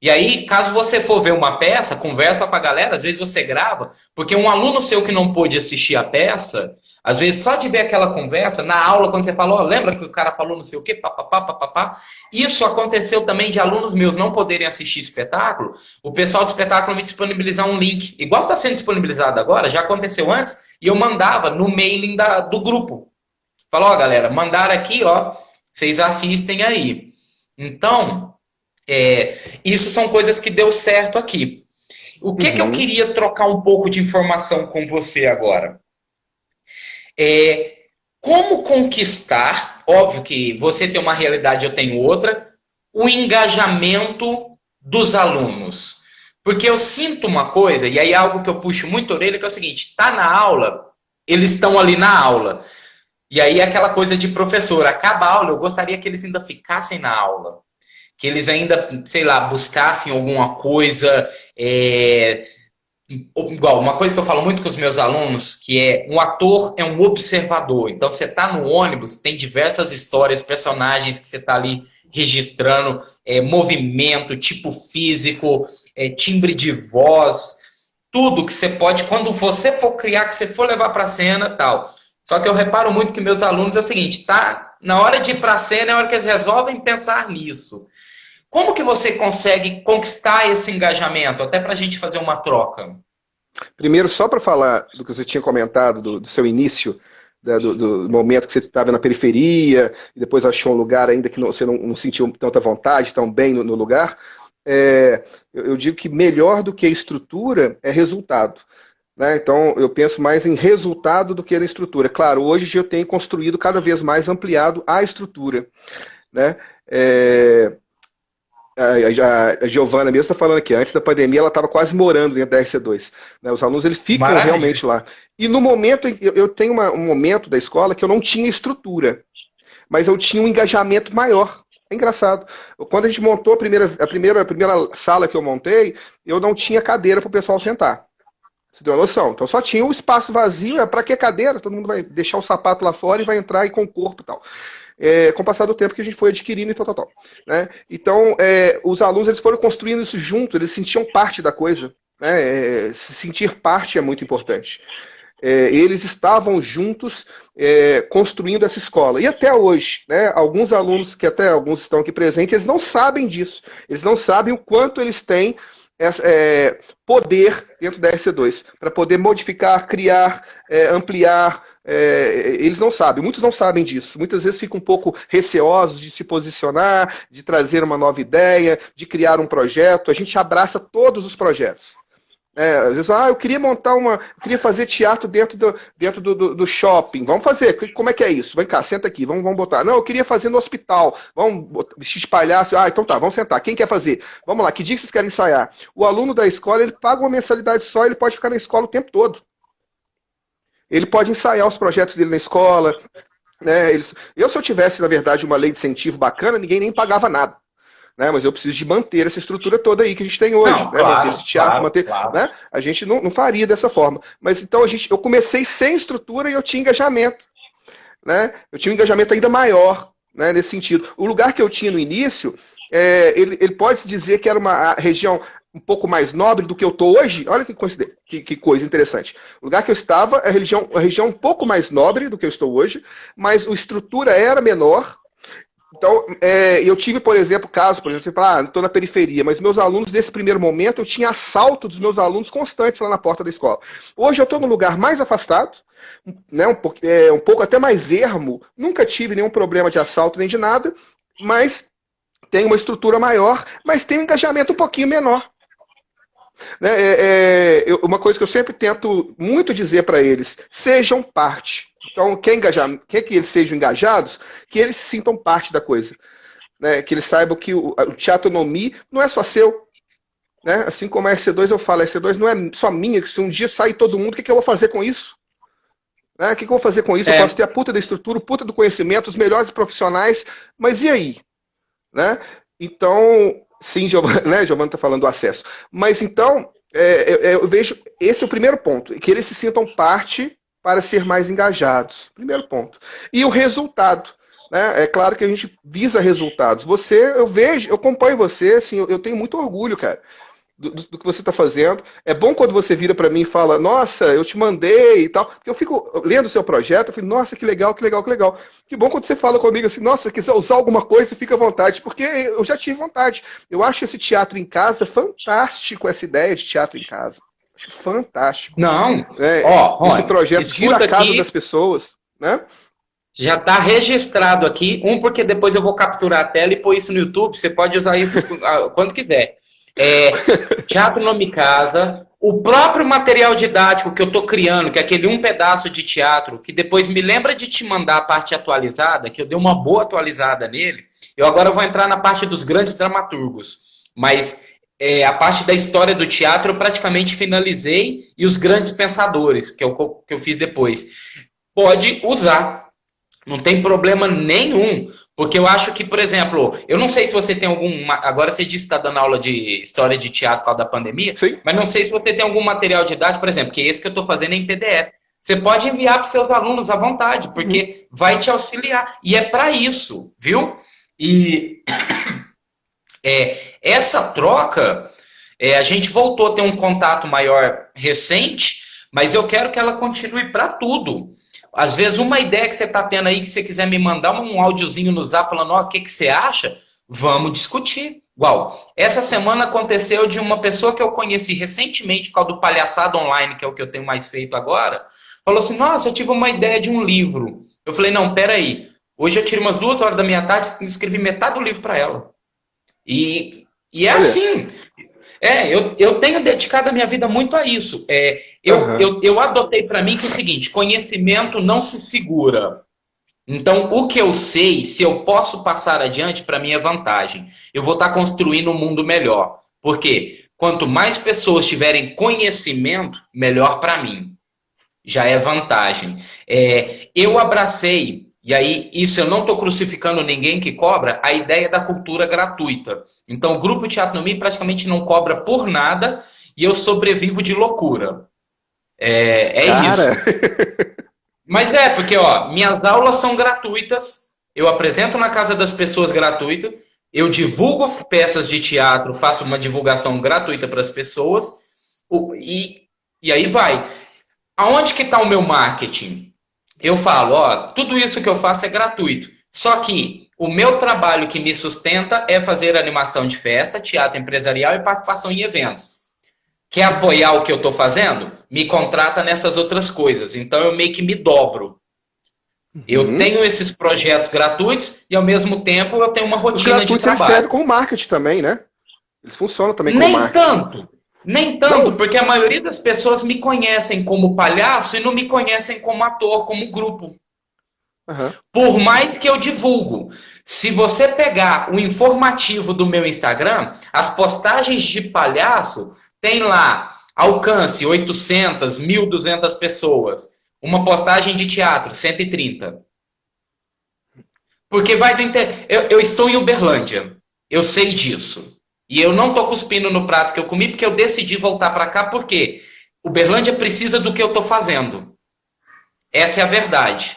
E aí, caso você for ver uma peça, conversa com a galera, às vezes você grava, porque um aluno seu que não pôde assistir a peça, às vezes só de ver aquela conversa, na aula, quando você falou, oh, lembra que o cara falou não sei o quê, papapá, papapá? Isso aconteceu também de alunos meus não poderem assistir espetáculo, o pessoal do espetáculo me disponibilizar um link, igual está sendo disponibilizado agora, já aconteceu antes, e eu mandava no mailing do grupo. Falou, ó, galera, mandaram aqui, ó, vocês assistem aí. Então, isso são coisas que deu certo aqui. O que que eu queria trocar um pouco de informação com você agora? Como conquistar, óbvio que você tem uma realidade, eu tenho outra, o engajamento dos alunos. Porque eu sinto uma coisa, e aí é algo que eu puxo muito a orelha, que é o seguinte, está na aula, eles estão ali na aula. E aí é aquela coisa de professor, acaba a aula, eu gostaria que eles ainda ficassem na aula. Que eles ainda, sei lá, buscassem alguma coisa, igual, uma coisa que eu falo muito com os meus alunos, que um ator é um observador. Então, você está no ônibus, tem diversas histórias, personagens que você está ali registrando, movimento, tipo físico, timbre de voz, tudo que você pode, quando você for criar, que você for levar para a cena, tal. Só que eu reparo muito que meus alunos é o seguinte, tá? Na hora de ir para a cena é a hora que eles resolvem pensar nisso. Como que você consegue conquistar esse engajamento? Até para a gente fazer uma troca. Primeiro, só para falar do que você tinha comentado, do seu início, do momento que você estava na periferia, e depois achou um lugar ainda que você não sentiu tanta vontade, tão bem no lugar, eu digo que melhor do que a estrutura é resultado. Né? Então, eu penso mais em resultado do que na estrutura. Claro, hoje eu tenho construído cada vez mais ampliado a estrutura. Né? A Giovana mesmo está falando aqui, antes da pandemia ela estava quase morando dentro da RC2. Né? Os alunos eles ficam realmente lá. E no momento, eu tenho um momento da escola que eu não tinha estrutura, mas eu tinha um engajamento maior. É engraçado. Quando a gente montou a primeira sala que eu montei, eu não tinha cadeira para o pessoal sentar. Você tem uma noção? Então só tinha um espaço vazio, para que cadeira? Todo mundo vai deixar o sapato lá fora e vai entrar com o corpo e tal. Com o passar do tempo que a gente foi adquirindo e tal. Né? Então, os alunos eles foram construindo isso junto, eles sentiam parte da coisa. Né? Se sentir parte é muito importante. Eles estavam juntos construindo essa escola. E até hoje, né, alguns alunos, que até alguns estão aqui presentes, eles não sabem disso. Eles não sabem o quanto eles têm poder dentro da RC2 para poder modificar, criar, ampliar. Eles não sabem, muitos não sabem disso. Muitas vezes ficam um pouco receosos de se posicionar, de trazer uma nova ideia, de criar um projeto. A gente abraça todos os projetos. Às vezes, eu queria eu queria fazer teatro dentro do shopping. Vamos fazer. Como é que é isso? Vem cá, senta aqui, vamos botar. Não, eu queria fazer no hospital. Vamos vestir de palhaço. Então tá, vamos sentar. Quem quer fazer? Vamos lá, que dia que vocês querem ensaiar? O aluno da escola, ele paga uma mensalidade só, ele pode ficar na escola o tempo todo. Ele pode ensaiar os projetos dele na escola. Né? Se eu tivesse, na verdade, uma lei de incentivo bacana, ninguém nem pagava nada. Né? Mas eu preciso de manter essa estrutura toda aí que a gente tem hoje. Não, Né? claro, Manter esse teatro, claro. Né? A gente não faria dessa forma. Mas então eu comecei sem estrutura e eu tinha engajamento. Né? Eu tinha um engajamento ainda maior, né, nesse sentido. O lugar que eu tinha no início, ele pode se dizer que era uma região um pouco mais nobre do que eu estou hoje. Olha que coisa interessante. O lugar que eu estava é a região um pouco mais nobre do que eu estou hoje, mas a estrutura era menor. Então, eu tive, por exemplo, você fala, estou na periferia, mas meus alunos, nesse primeiro momento, eu tinha assalto dos meus alunos constantes lá na porta da escola. Hoje eu estou num lugar mais afastado, né, um pouco até mais ermo, nunca tive nenhum problema de assalto nem de nada, mas tem uma estrutura maior, mas tem um engajamento um pouquinho menor. Né? Uma coisa que eu sempre tento muito dizer para eles, sejam parte. Então, quer que eles sejam engajados, que eles se sintam parte da coisa. Né? Que eles saibam que o Teatro No Mi não é só seu. Né? Assim como a RC2 eu falo, a RC2 não é só minha, que se um dia sair todo mundo, o que eu vou fazer com isso? Né? O que eu vou fazer com isso? Eu posso ter a puta da estrutura, o puta do conhecimento, os melhores profissionais, mas e aí? Né? Então, sim, Giovana está falando do acesso. Mas então, eu vejo, esse é o primeiro ponto, que eles se sintam parte para ser mais engajados. Primeiro ponto. E o resultado. Né? É claro que a gente visa resultados. Eu acompanho você, assim, eu tenho muito orgulho, cara, do que você está fazendo. É bom quando você vira para mim e fala, nossa, eu te mandei e tal. Porque eu fico lendo o seu projeto, eu fico, nossa, que legal, que legal, que legal. Que bom quando você fala comigo assim, nossa, quiser usar alguma coisa, fica à vontade. Porque eu já tive vontade. Eu acho esse teatro em casa fantástico, essa ideia de teatro em casa. Acho fantástico. Não, esse projeto de ir à casa das pessoas, né? Já está registrado aqui. Porque depois eu vou capturar a tela e pôr isso no YouTube. Você pode usar isso quando quiser. Teatro No Mi Casa. O próprio material didático que eu estou criando, que é aquele um pedaço de teatro, que depois me lembra de te mandar a parte atualizada, que eu dei uma boa atualizada nele. Eu agora vou entrar na parte dos grandes dramaturgos. Mas a parte da história do teatro eu praticamente finalizei, e os grandes pensadores, que eu fiz depois. Pode usar. Não tem problema nenhum. Porque eu acho que, por exemplo, eu não sei se você tem agora você disse que está dando aula de história de teatro por causa da pandemia, sim, mas não sei se você tem algum material didático, por exemplo, que esse que eu estou fazendo é em PDF. Você pode enviar para os seus alunos à vontade, porque vai te auxiliar. E é para isso, viu? E essa troca, a gente voltou a ter um contato maior recente, mas eu quero que ela continue para tudo. Às vezes, uma ideia que você está tendo aí, que você quiser me mandar um áudiozinho no Zap falando, o que você acha? Vamos discutir. Igual, essa semana aconteceu de uma pessoa que eu conheci recentemente, por causa do Palhaçada Online, que é o que eu tenho mais feito agora, falou assim, nossa, eu tive uma ideia de um livro. Eu falei, não, peraí, hoje eu tiro umas 2 horas da minha tarde e escrevi metade do livro para ela. E é assim... eu tenho dedicado a minha vida muito a isso. Eu adotei para mim que é o seguinte, conhecimento não se segura. Então, o que eu sei, se eu posso passar adiante, para mim é vantagem. Eu vou estar construindo um mundo melhor. Porque quanto mais pessoas tiverem conhecimento, melhor para mim. Já é vantagem. Eu abracei... E aí, isso eu não estou crucificando ninguém que cobra, a ideia da cultura gratuita. Então, o Grupo Teatro No Mi praticamente não cobra por nada e eu sobrevivo de loucura. Isso. Mas porque, minhas aulas são gratuitas, eu apresento na casa das pessoas gratuito, eu divulgo peças de teatro, faço uma divulgação gratuita para as pessoas e aí vai. Aonde que está o meu marketing? Eu falo, tudo isso que eu faço é gratuito. Só que o meu trabalho que me sustenta é fazer animação de festa, teatro empresarial e participação em eventos. Quer apoiar o que eu estou fazendo? Me contrata nessas outras coisas. Então eu meio que me dobro. Eu tenho esses projetos gratuitos e ao mesmo tempo eu tenho uma rotina de trabalho. Eles servem como marketing também, né? Eles funcionam também como marketing. Nem tanto. Nem tanto, Não? porque a maioria das pessoas me conhecem como palhaço e não me conhecem como ator, como grupo. Aham. Por mais que eu divulgo. Se você pegar o informativo do meu Instagram, as postagens de palhaço tem lá alcance 800, 1.200 pessoas. Uma postagem de teatro, 130. Porque vai do inter... eu estou em Uberlândia. Eu sei disso. E eu não estou cuspindo no prato que eu comi porque eu decidi voltar para cá porque Uberlândia precisa do que eu estou fazendo. Essa é a verdade.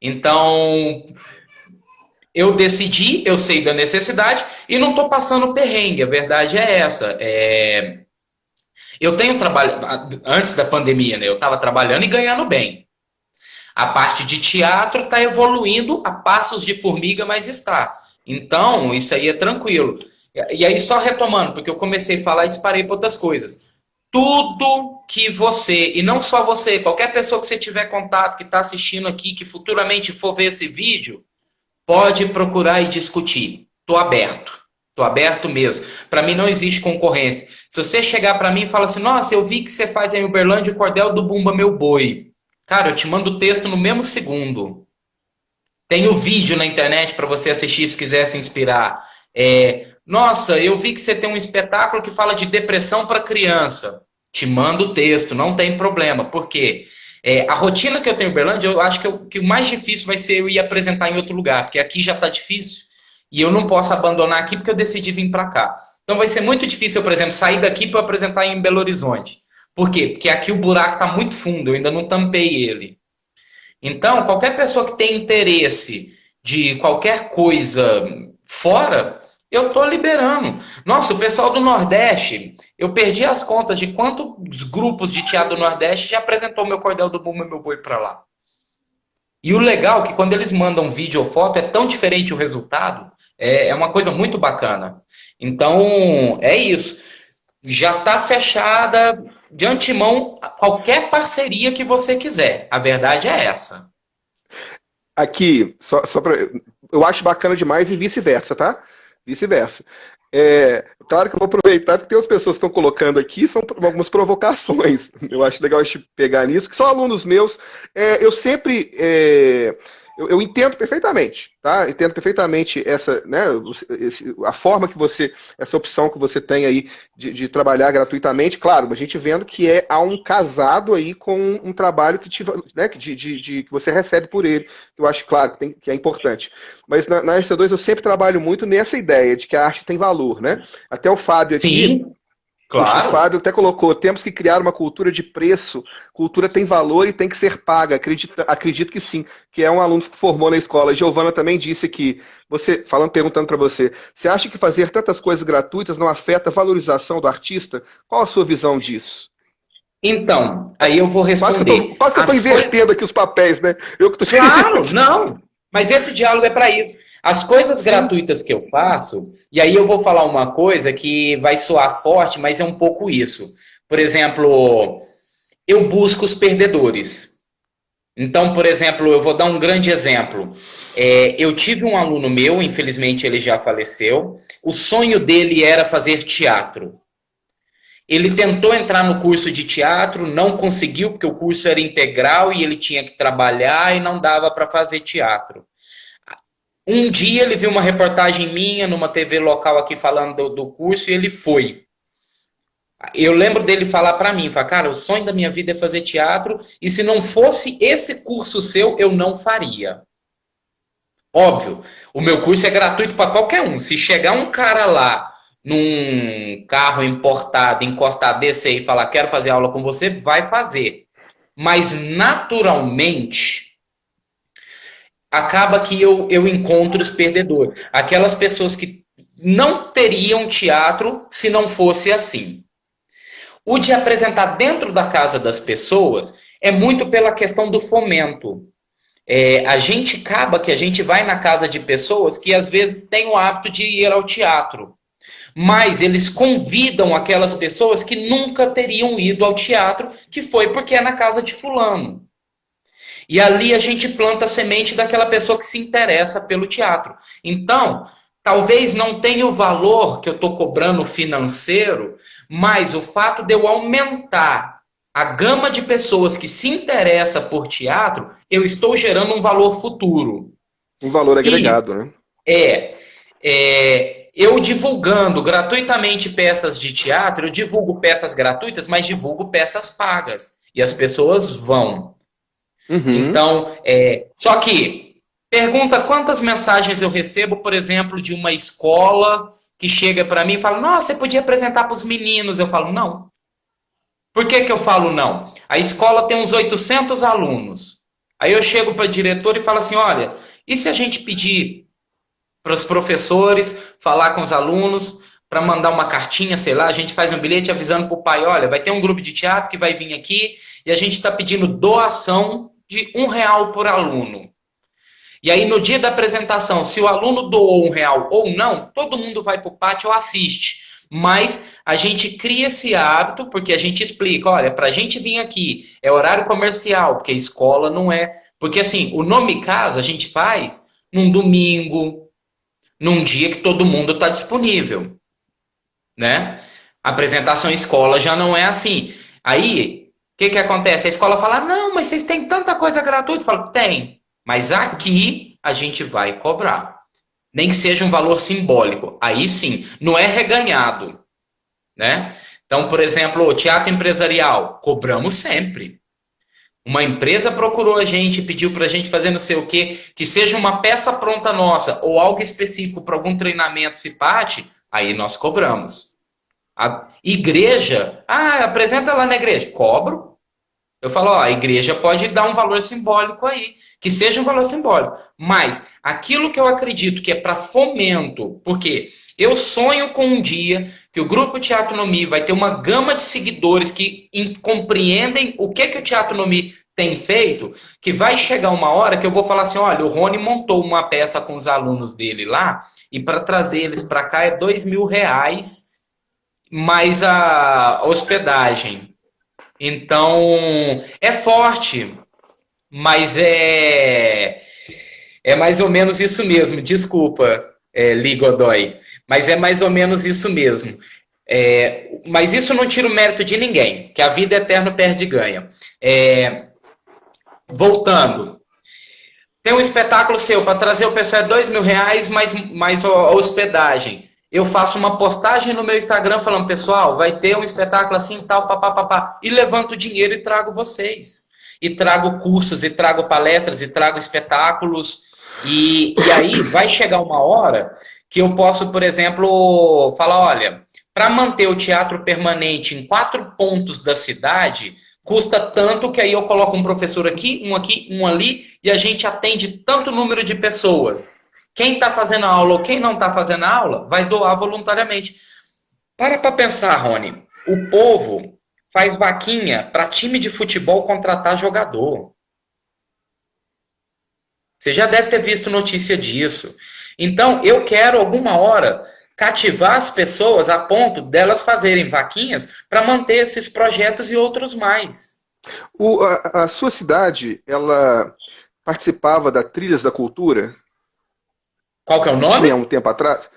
Então, eu decidi, eu sei da necessidade e não estou passando perrengue. A verdade é essa. Eu tenho trabalho antes da pandemia, né? Eu estava trabalhando e ganhando bem. A parte de teatro está evoluindo a passos de formiga, mas está. Então, isso aí é tranquilo. E aí, só retomando, porque eu comecei a falar e disparei para outras coisas. Tudo que você, e não só você, qualquer pessoa que você tiver contato, que está assistindo aqui, que futuramente for ver esse vídeo, pode procurar e discutir. Estou aberto. Estou aberto mesmo. Para mim não existe concorrência. Se você chegar para mim e falar assim, nossa, eu vi que você faz em Uberlândia o cordel do Bumba Meu Boi. Cara, eu te mando o texto no mesmo segundo. Tem o vídeo na internet para você assistir se quiser se inspirar. Nossa, eu vi que você tem um espetáculo que fala de depressão para criança. Te mando o texto, não tem problema. Por quê? A rotina que eu tenho em Uberlândia, eu acho que o mais difícil vai ser eu ir apresentar em outro lugar, porque aqui já está difícil e eu não posso abandonar aqui porque eu decidi vir para cá. Então vai ser muito difícil, eu, por exemplo, sair daqui para apresentar em Belo Horizonte. Por quê? Porque aqui o buraco está muito fundo, eu ainda não tampei ele. Então, qualquer pessoa que tem interesse de qualquer coisa fora, eu estou liberando. Nossa, o pessoal do Nordeste, eu perdi as contas de quantos grupos de teatro do Nordeste já apresentou meu cordel do Bumba Meu Boi para lá. E o legal é que quando eles mandam vídeo ou foto, é tão diferente o resultado, é uma coisa muito bacana. Então, é isso. Já está fechada de antemão qualquer parceria que você quiser. A verdade é essa. Aqui, só pra, eu acho bacana demais e vice-versa, tá? Vice-versa. Claro que eu vou aproveitar porque tem as pessoas que estão colocando aqui, são algumas provocações. Eu acho legal a gente pegar nisso, que são alunos meus. Eu sempre. Eu entendo perfeitamente, tá? Entendo perfeitamente essa, né, a forma que você, essa opção que você tem aí de trabalhar gratuitamente. Claro, a gente vendo que há um casado aí com um trabalho né, que você recebe por ele, que eu acho, claro, que é importante. Mas na ST2 eu sempre trabalho muito nessa ideia de que a arte tem valor, né? Até o Fábio aqui. Sim, O claro. Fábio até colocou, temos que criar uma cultura de preço, cultura tem valor e tem que ser paga. Acredito que sim, que é um aluno que formou na escola. A Giovana também disse que, perguntando para você acha que fazer tantas coisas gratuitas não afeta a valorização do artista? Qual a sua visão disso? Então, aí eu vou responder. Quase que eu estou As coisas. invertendo aqui os papéis, né? Eu que estou. Claro, não. Mas esse diálogo é para isso. As coisas Sim. gratuitas que eu faço, e aí eu vou falar uma coisa que vai soar forte, mas é um pouco isso. Por exemplo, eu busco os perdedores. Então, por exemplo, eu vou dar um grande exemplo. Eu tive um aluno meu, infelizmente ele já faleceu. O sonho dele era fazer teatro. Ele tentou entrar no curso de teatro, não conseguiu, porque o curso era integral e ele tinha que trabalhar e não dava para fazer teatro. Um dia ele viu uma reportagem minha numa TV local aqui falando do curso e ele foi. Eu lembro dele falar para mim, falar, cara, o sonho da minha vida é fazer teatro e se não fosse esse curso seu, eu não faria. Óbvio, o meu curso é gratuito para qualquer um. Se chegar um cara lá num carro importado, encostar, descer e falar, quero fazer aula com você, vai fazer. Mas naturalmente acaba que eu encontro os perdedores. Aquelas pessoas que não teriam teatro se não fosse assim. O de apresentar dentro da casa das pessoas é muito pela questão do fomento. A gente acaba que a gente vai na casa de pessoas que às vezes têm o hábito de ir ao teatro. Mas eles convidam aquelas pessoas que nunca teriam ido ao teatro, que foi porque é na casa de fulano. E ali a gente planta a semente daquela pessoa que se interessa pelo teatro. Então, talvez não tenha o valor que eu estou cobrando financeiro, mas o fato de eu aumentar a gama de pessoas que se interessa por teatro, eu estou gerando um valor futuro. Um valor E agregado, né? eu divulgando gratuitamente peças de teatro, eu divulgo peças gratuitas, mas divulgo peças pagas. E as pessoas vão. Uhum. Então, só que, pergunta quantas mensagens eu recebo, por exemplo, de uma escola que chega para mim e fala, nossa, você podia apresentar para os meninos. Eu falo, não. Por que que eu falo não? A escola tem uns 800 alunos. Aí eu chego para a diretora e falo assim, olha, e se a gente pedir para os professores falar com os alunos para mandar uma cartinha, sei lá, a gente faz um bilhete avisando para o pai, olha, vai ter um grupo de teatro que vai vir aqui e a gente está pedindo doação de R$ 1 por aluno. E aí, no dia da apresentação, se o aluno doou R$ 1 ou não, todo mundo vai para o pátio ou assiste. Mas a gente cria esse hábito, porque a gente explica, olha, para a gente vir aqui, é horário comercial, porque a escola não é... Porque, assim, o Nome Casa a gente faz num domingo, num dia que todo mundo está disponível, né? A apresentação em escola já não é assim. Aí, o que acontece? A escola fala, não, mas vocês têm tanta coisa gratuita. Eu falo, tem, mas aqui a gente vai cobrar. Nem que seja um valor simbólico. Aí sim, não é reganhado, né? Então, por exemplo, o teatro empresarial, cobramos sempre. Uma empresa procurou a gente, pediu para a gente fazer não sei o quê, que seja uma peça pronta nossa, ou algo específico para algum treinamento CIPAT, aí nós cobramos. A igreja, apresenta lá na igreja, cobro. Eu falo, ó, a igreja pode dar um valor simbólico aí, que seja um valor simbólico. Mas aquilo que eu acredito que é para fomento, porque eu sonho com um dia que o Grupo Teatro Nomi vai ter uma gama de seguidores que compreendem o que o Teatro Nomi tem feito, que vai chegar uma hora que eu vou falar assim, olha, o Rony montou uma peça com os alunos dele lá, e para trazer eles para cá é R$ 2.000, mais a hospedagem. Então, é forte, mas é mais ou menos isso mesmo. Desculpa, Li Godoy, mas é mais ou menos isso mesmo. Mas isso não tira o mérito de ninguém, que a vida eterna perde e ganha. Voltando, tem um espetáculo seu para trazer o pessoal é R$ 2.000, mais a hospedagem. Eu faço uma postagem no meu Instagram falando, pessoal, vai ter um espetáculo assim, tal, papapá, e levanto o dinheiro e trago vocês. E trago cursos, e trago palestras, e trago espetáculos. E aí vai chegar uma hora que eu posso, por exemplo, falar, olha, para manter o teatro permanente em 4 pontos da cidade, custa tanto que aí eu coloco um professor aqui, um ali, e a gente atende tanto número de pessoas. Quem está fazendo aula ou quem não está fazendo aula vai doar voluntariamente. Para pensar, Rony. O povo faz vaquinha para time de futebol contratar jogador. Você já deve ter visto notícia disso. Então, eu quero, alguma hora, cativar as pessoas a ponto delas fazerem vaquinhas para manter esses projetos e outros mais. A sua cidade, ela participava da Trilhas da Cultura? Qual que é o nome? Tinha um tempo atrás.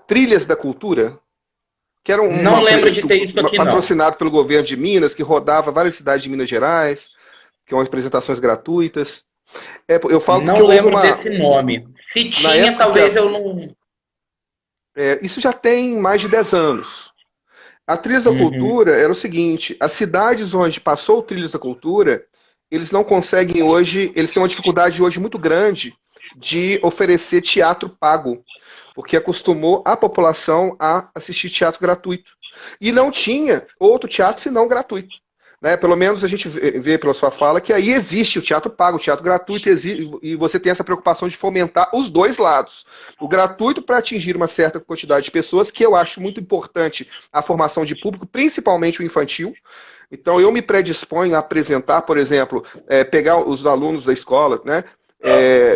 Trilhas da Cultura, que era não lembro de ter isso aqui, patrocinado pelo governo de Minas, que rodava várias cidades de Minas Gerais, que são apresentações gratuitas. Eu falo não lembro desse nome. Se tinha, talvez eu não... isso já tem mais de 10 anos. A Trilhas da Cultura era o seguinte, as cidades onde passou o Trilhas da Cultura, eles não conseguem hoje, eles têm uma dificuldade hoje muito grande de oferecer teatro pago, porque acostumou a população a assistir teatro gratuito. E não tinha outro teatro senão gratuito. Né? Pelo menos a gente vê pela sua fala que aí existe o teatro pago, o teatro gratuito, e você tem essa preocupação de fomentar os dois lados. O gratuito para atingir uma certa quantidade de pessoas, que eu acho muito importante a formação de público, principalmente o infantil. Então eu me predisponho a apresentar, por exemplo, pegar os alunos da escola, né?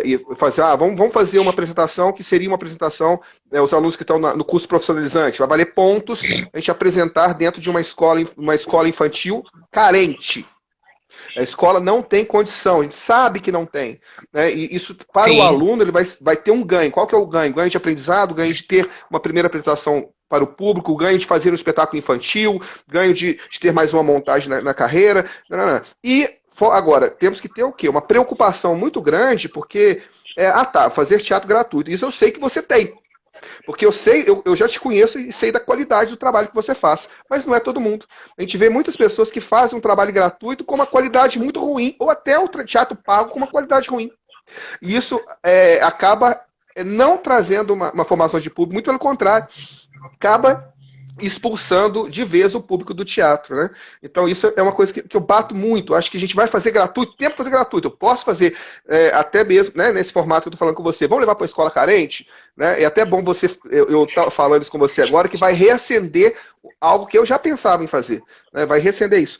E fazer, vamos fazer uma apresentação que seria uma apresentação, os alunos que estão no curso profissionalizante, vai valer pontos a gente apresentar dentro de uma escola infantil carente. A escola não tem condição, a gente sabe que não tem. Né? E isso, para o Sim, aluno, ele vai ter um ganho. Qual que é o ganho? Ganho de aprendizado, ganho de ter uma primeira apresentação para o público, ganho de fazer um espetáculo infantil, ganho de ter mais uma montagem na carreira. Não, não, não. E agora, temos que ter o quê? Uma preocupação muito grande, porque, fazer teatro gratuito. Isso eu sei que você tem. Porque eu já te conheço e sei da qualidade do trabalho que você faz. Mas não é todo mundo. A gente vê muitas pessoas que fazem um trabalho gratuito com uma qualidade muito ruim, ou até o teatro pago com uma qualidade ruim. E isso acaba não trazendo uma formação de público, muito pelo contrário, acaba expulsando de vez o público do teatro, né? Então isso é uma coisa que eu bato muito. Acho que a gente vai fazer gratuito, tempo fazer gratuito. Eu posso fazer até mesmo, né, nesse formato que eu estou falando com você. Vamos levar para a escola carente, né? É até bom eu estar falando isso com você agora, que vai reacender algo que eu já pensava em fazer, né? Vai reacender isso.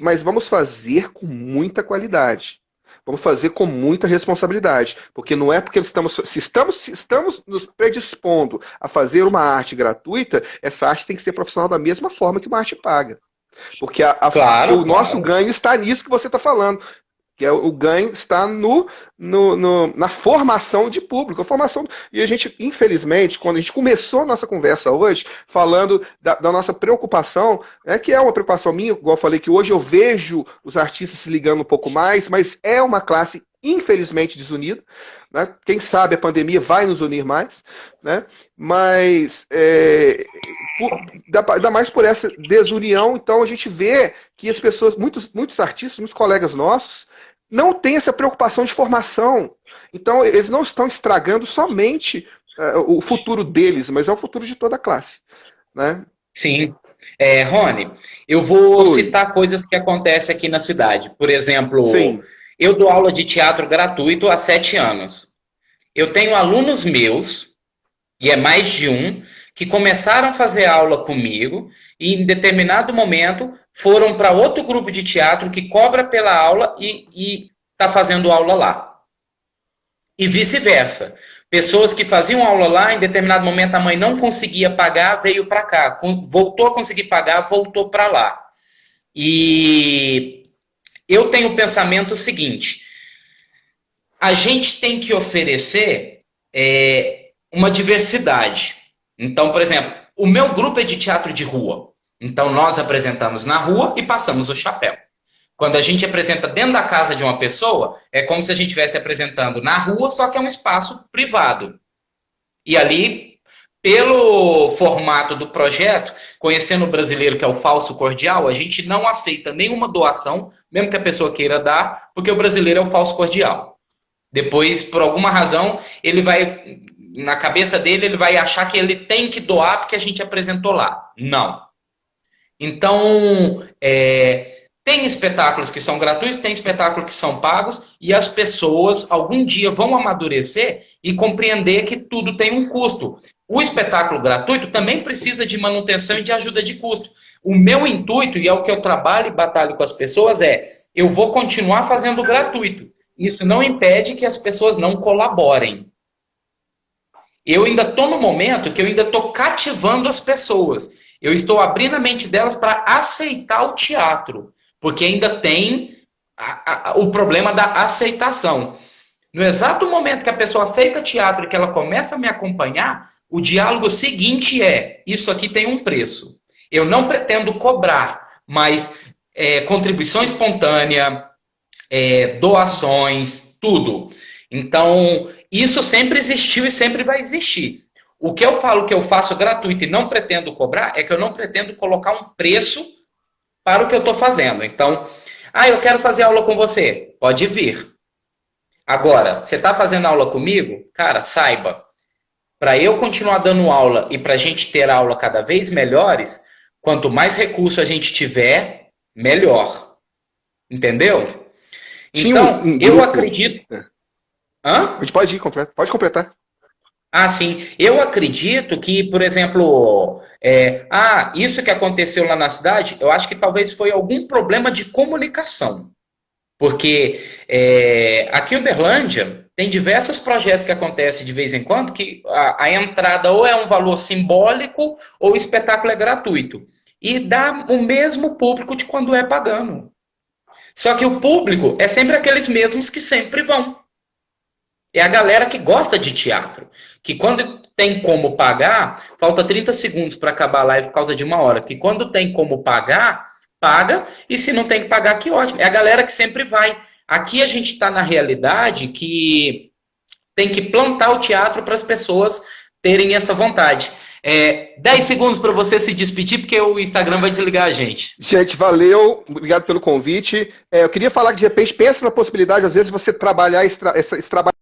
Mas vamos fazer com muita qualidade. Vamos fazer com muita responsabilidade, porque não é porque se estamos nos predispondo a fazer uma arte gratuita, essa arte tem que ser profissional da mesma forma que uma arte paga. Porque porque claro, o nosso claro. ganho está nisso que você está falando. Que o ganho está na formação de público. E a gente, infelizmente, quando a gente começou a nossa conversa hoje, falando da nossa preocupação, que é uma preocupação minha, igual eu falei, que hoje eu vejo os artistas se ligando um pouco mais, mas é uma classe, infelizmente, desunida. Né? Quem sabe a pandemia vai nos unir mais, né? Mas ainda mais por essa desunião, então a gente vê que as pessoas, muitos artistas, muitos colegas nossos, não tem essa preocupação de formação. Então, eles não estão estragando somente o futuro deles, mas é o futuro de toda a classe. Né? Sim. Rony, eu vou Oi. citar coisas que acontecem aqui na cidade. Por exemplo, Sim. eu dou aula de teatro gratuito há 7 anos. Eu tenho alunos meus, e é mais de um, que começaram a fazer aula comigo e em determinado momento foram para outro grupo de teatro que cobra pela aula e está fazendo aula lá. E vice-versa. Pessoas que faziam aula lá, em determinado momento a mãe não conseguia pagar, veio para cá. Voltou a conseguir pagar, voltou para lá. E eu tenho o pensamento seguinte: a gente tem que oferecer uma diversidade. Então, por exemplo, o meu grupo é de teatro de rua. Então, nós apresentamos na rua e passamos o chapéu. Quando a gente apresenta dentro da casa de uma pessoa, é como se a gente estivesse apresentando na rua, só que é um espaço privado. E ali, pelo formato do projeto, conhecendo o brasileiro que é o falso cordial, a gente não aceita nenhuma doação, mesmo que a pessoa queira dar, porque o brasileiro é o falso cordial. Depois, por alguma razão, ele vai, na cabeça dele, ele vai achar que ele tem que doar porque a gente apresentou lá. Não. Então, tem espetáculos que são gratuitos, tem espetáculos que são pagos, e as pessoas algum dia vão amadurecer e compreender que tudo tem um custo. O espetáculo gratuito também precisa de manutenção e de ajuda de custo. O meu intuito, e é o que eu trabalho e batalho com as pessoas, eu vou continuar fazendo gratuito. Isso não impede que as pessoas não colaborem. Eu ainda estou no momento que eu ainda estou cativando as pessoas. Eu estou abrindo a mente delas para aceitar o teatro. Porque ainda tem o problema da aceitação. No exato momento que a pessoa aceita teatro e que ela começa a me acompanhar, o diálogo seguinte isso aqui tem um preço. Eu não pretendo cobrar, mas contribuição espontânea, doações, tudo. Então, isso sempre existiu e sempre vai existir. O que eu falo que eu faço gratuito e não pretendo cobrar é que eu não pretendo colocar um preço para o que eu estou fazendo. Então, eu quero fazer aula com você. Pode vir. Agora, você está fazendo aula comigo? Cara, saiba, para eu continuar dando aula e para a gente ter aula cada vez melhores, quanto mais recurso a gente tiver, melhor. Entendeu? Tinha Então, um eu grupo. acredito... Hã? A gente pode ir completo. Pode completar. Sim. Eu acredito que, por exemplo, isso que aconteceu lá na cidade, eu acho que talvez foi algum problema de comunicação. Porque aqui em Uberlândia tem diversos projetos que acontecem de vez em quando que a entrada ou é um valor simbólico ou o espetáculo é gratuito. E dá o mesmo público de quando é pagando. Só que o público é sempre aqueles mesmos que sempre vão. É a galera que gosta de teatro. Que quando tem como pagar, falta 30 segundos para acabar a live por causa de 1 hora. Que quando tem como pagar, paga. E se não tem que pagar, que ótimo. É a galera que sempre vai. Aqui a gente está na realidade que tem que plantar o teatro para as pessoas terem essa vontade. 10 segundos para você se despedir, porque o Instagram vai desligar a gente. Gente, valeu, obrigado pelo convite. Eu queria falar que de repente pensa na possibilidade, às vezes, você trabalhar esse trabalho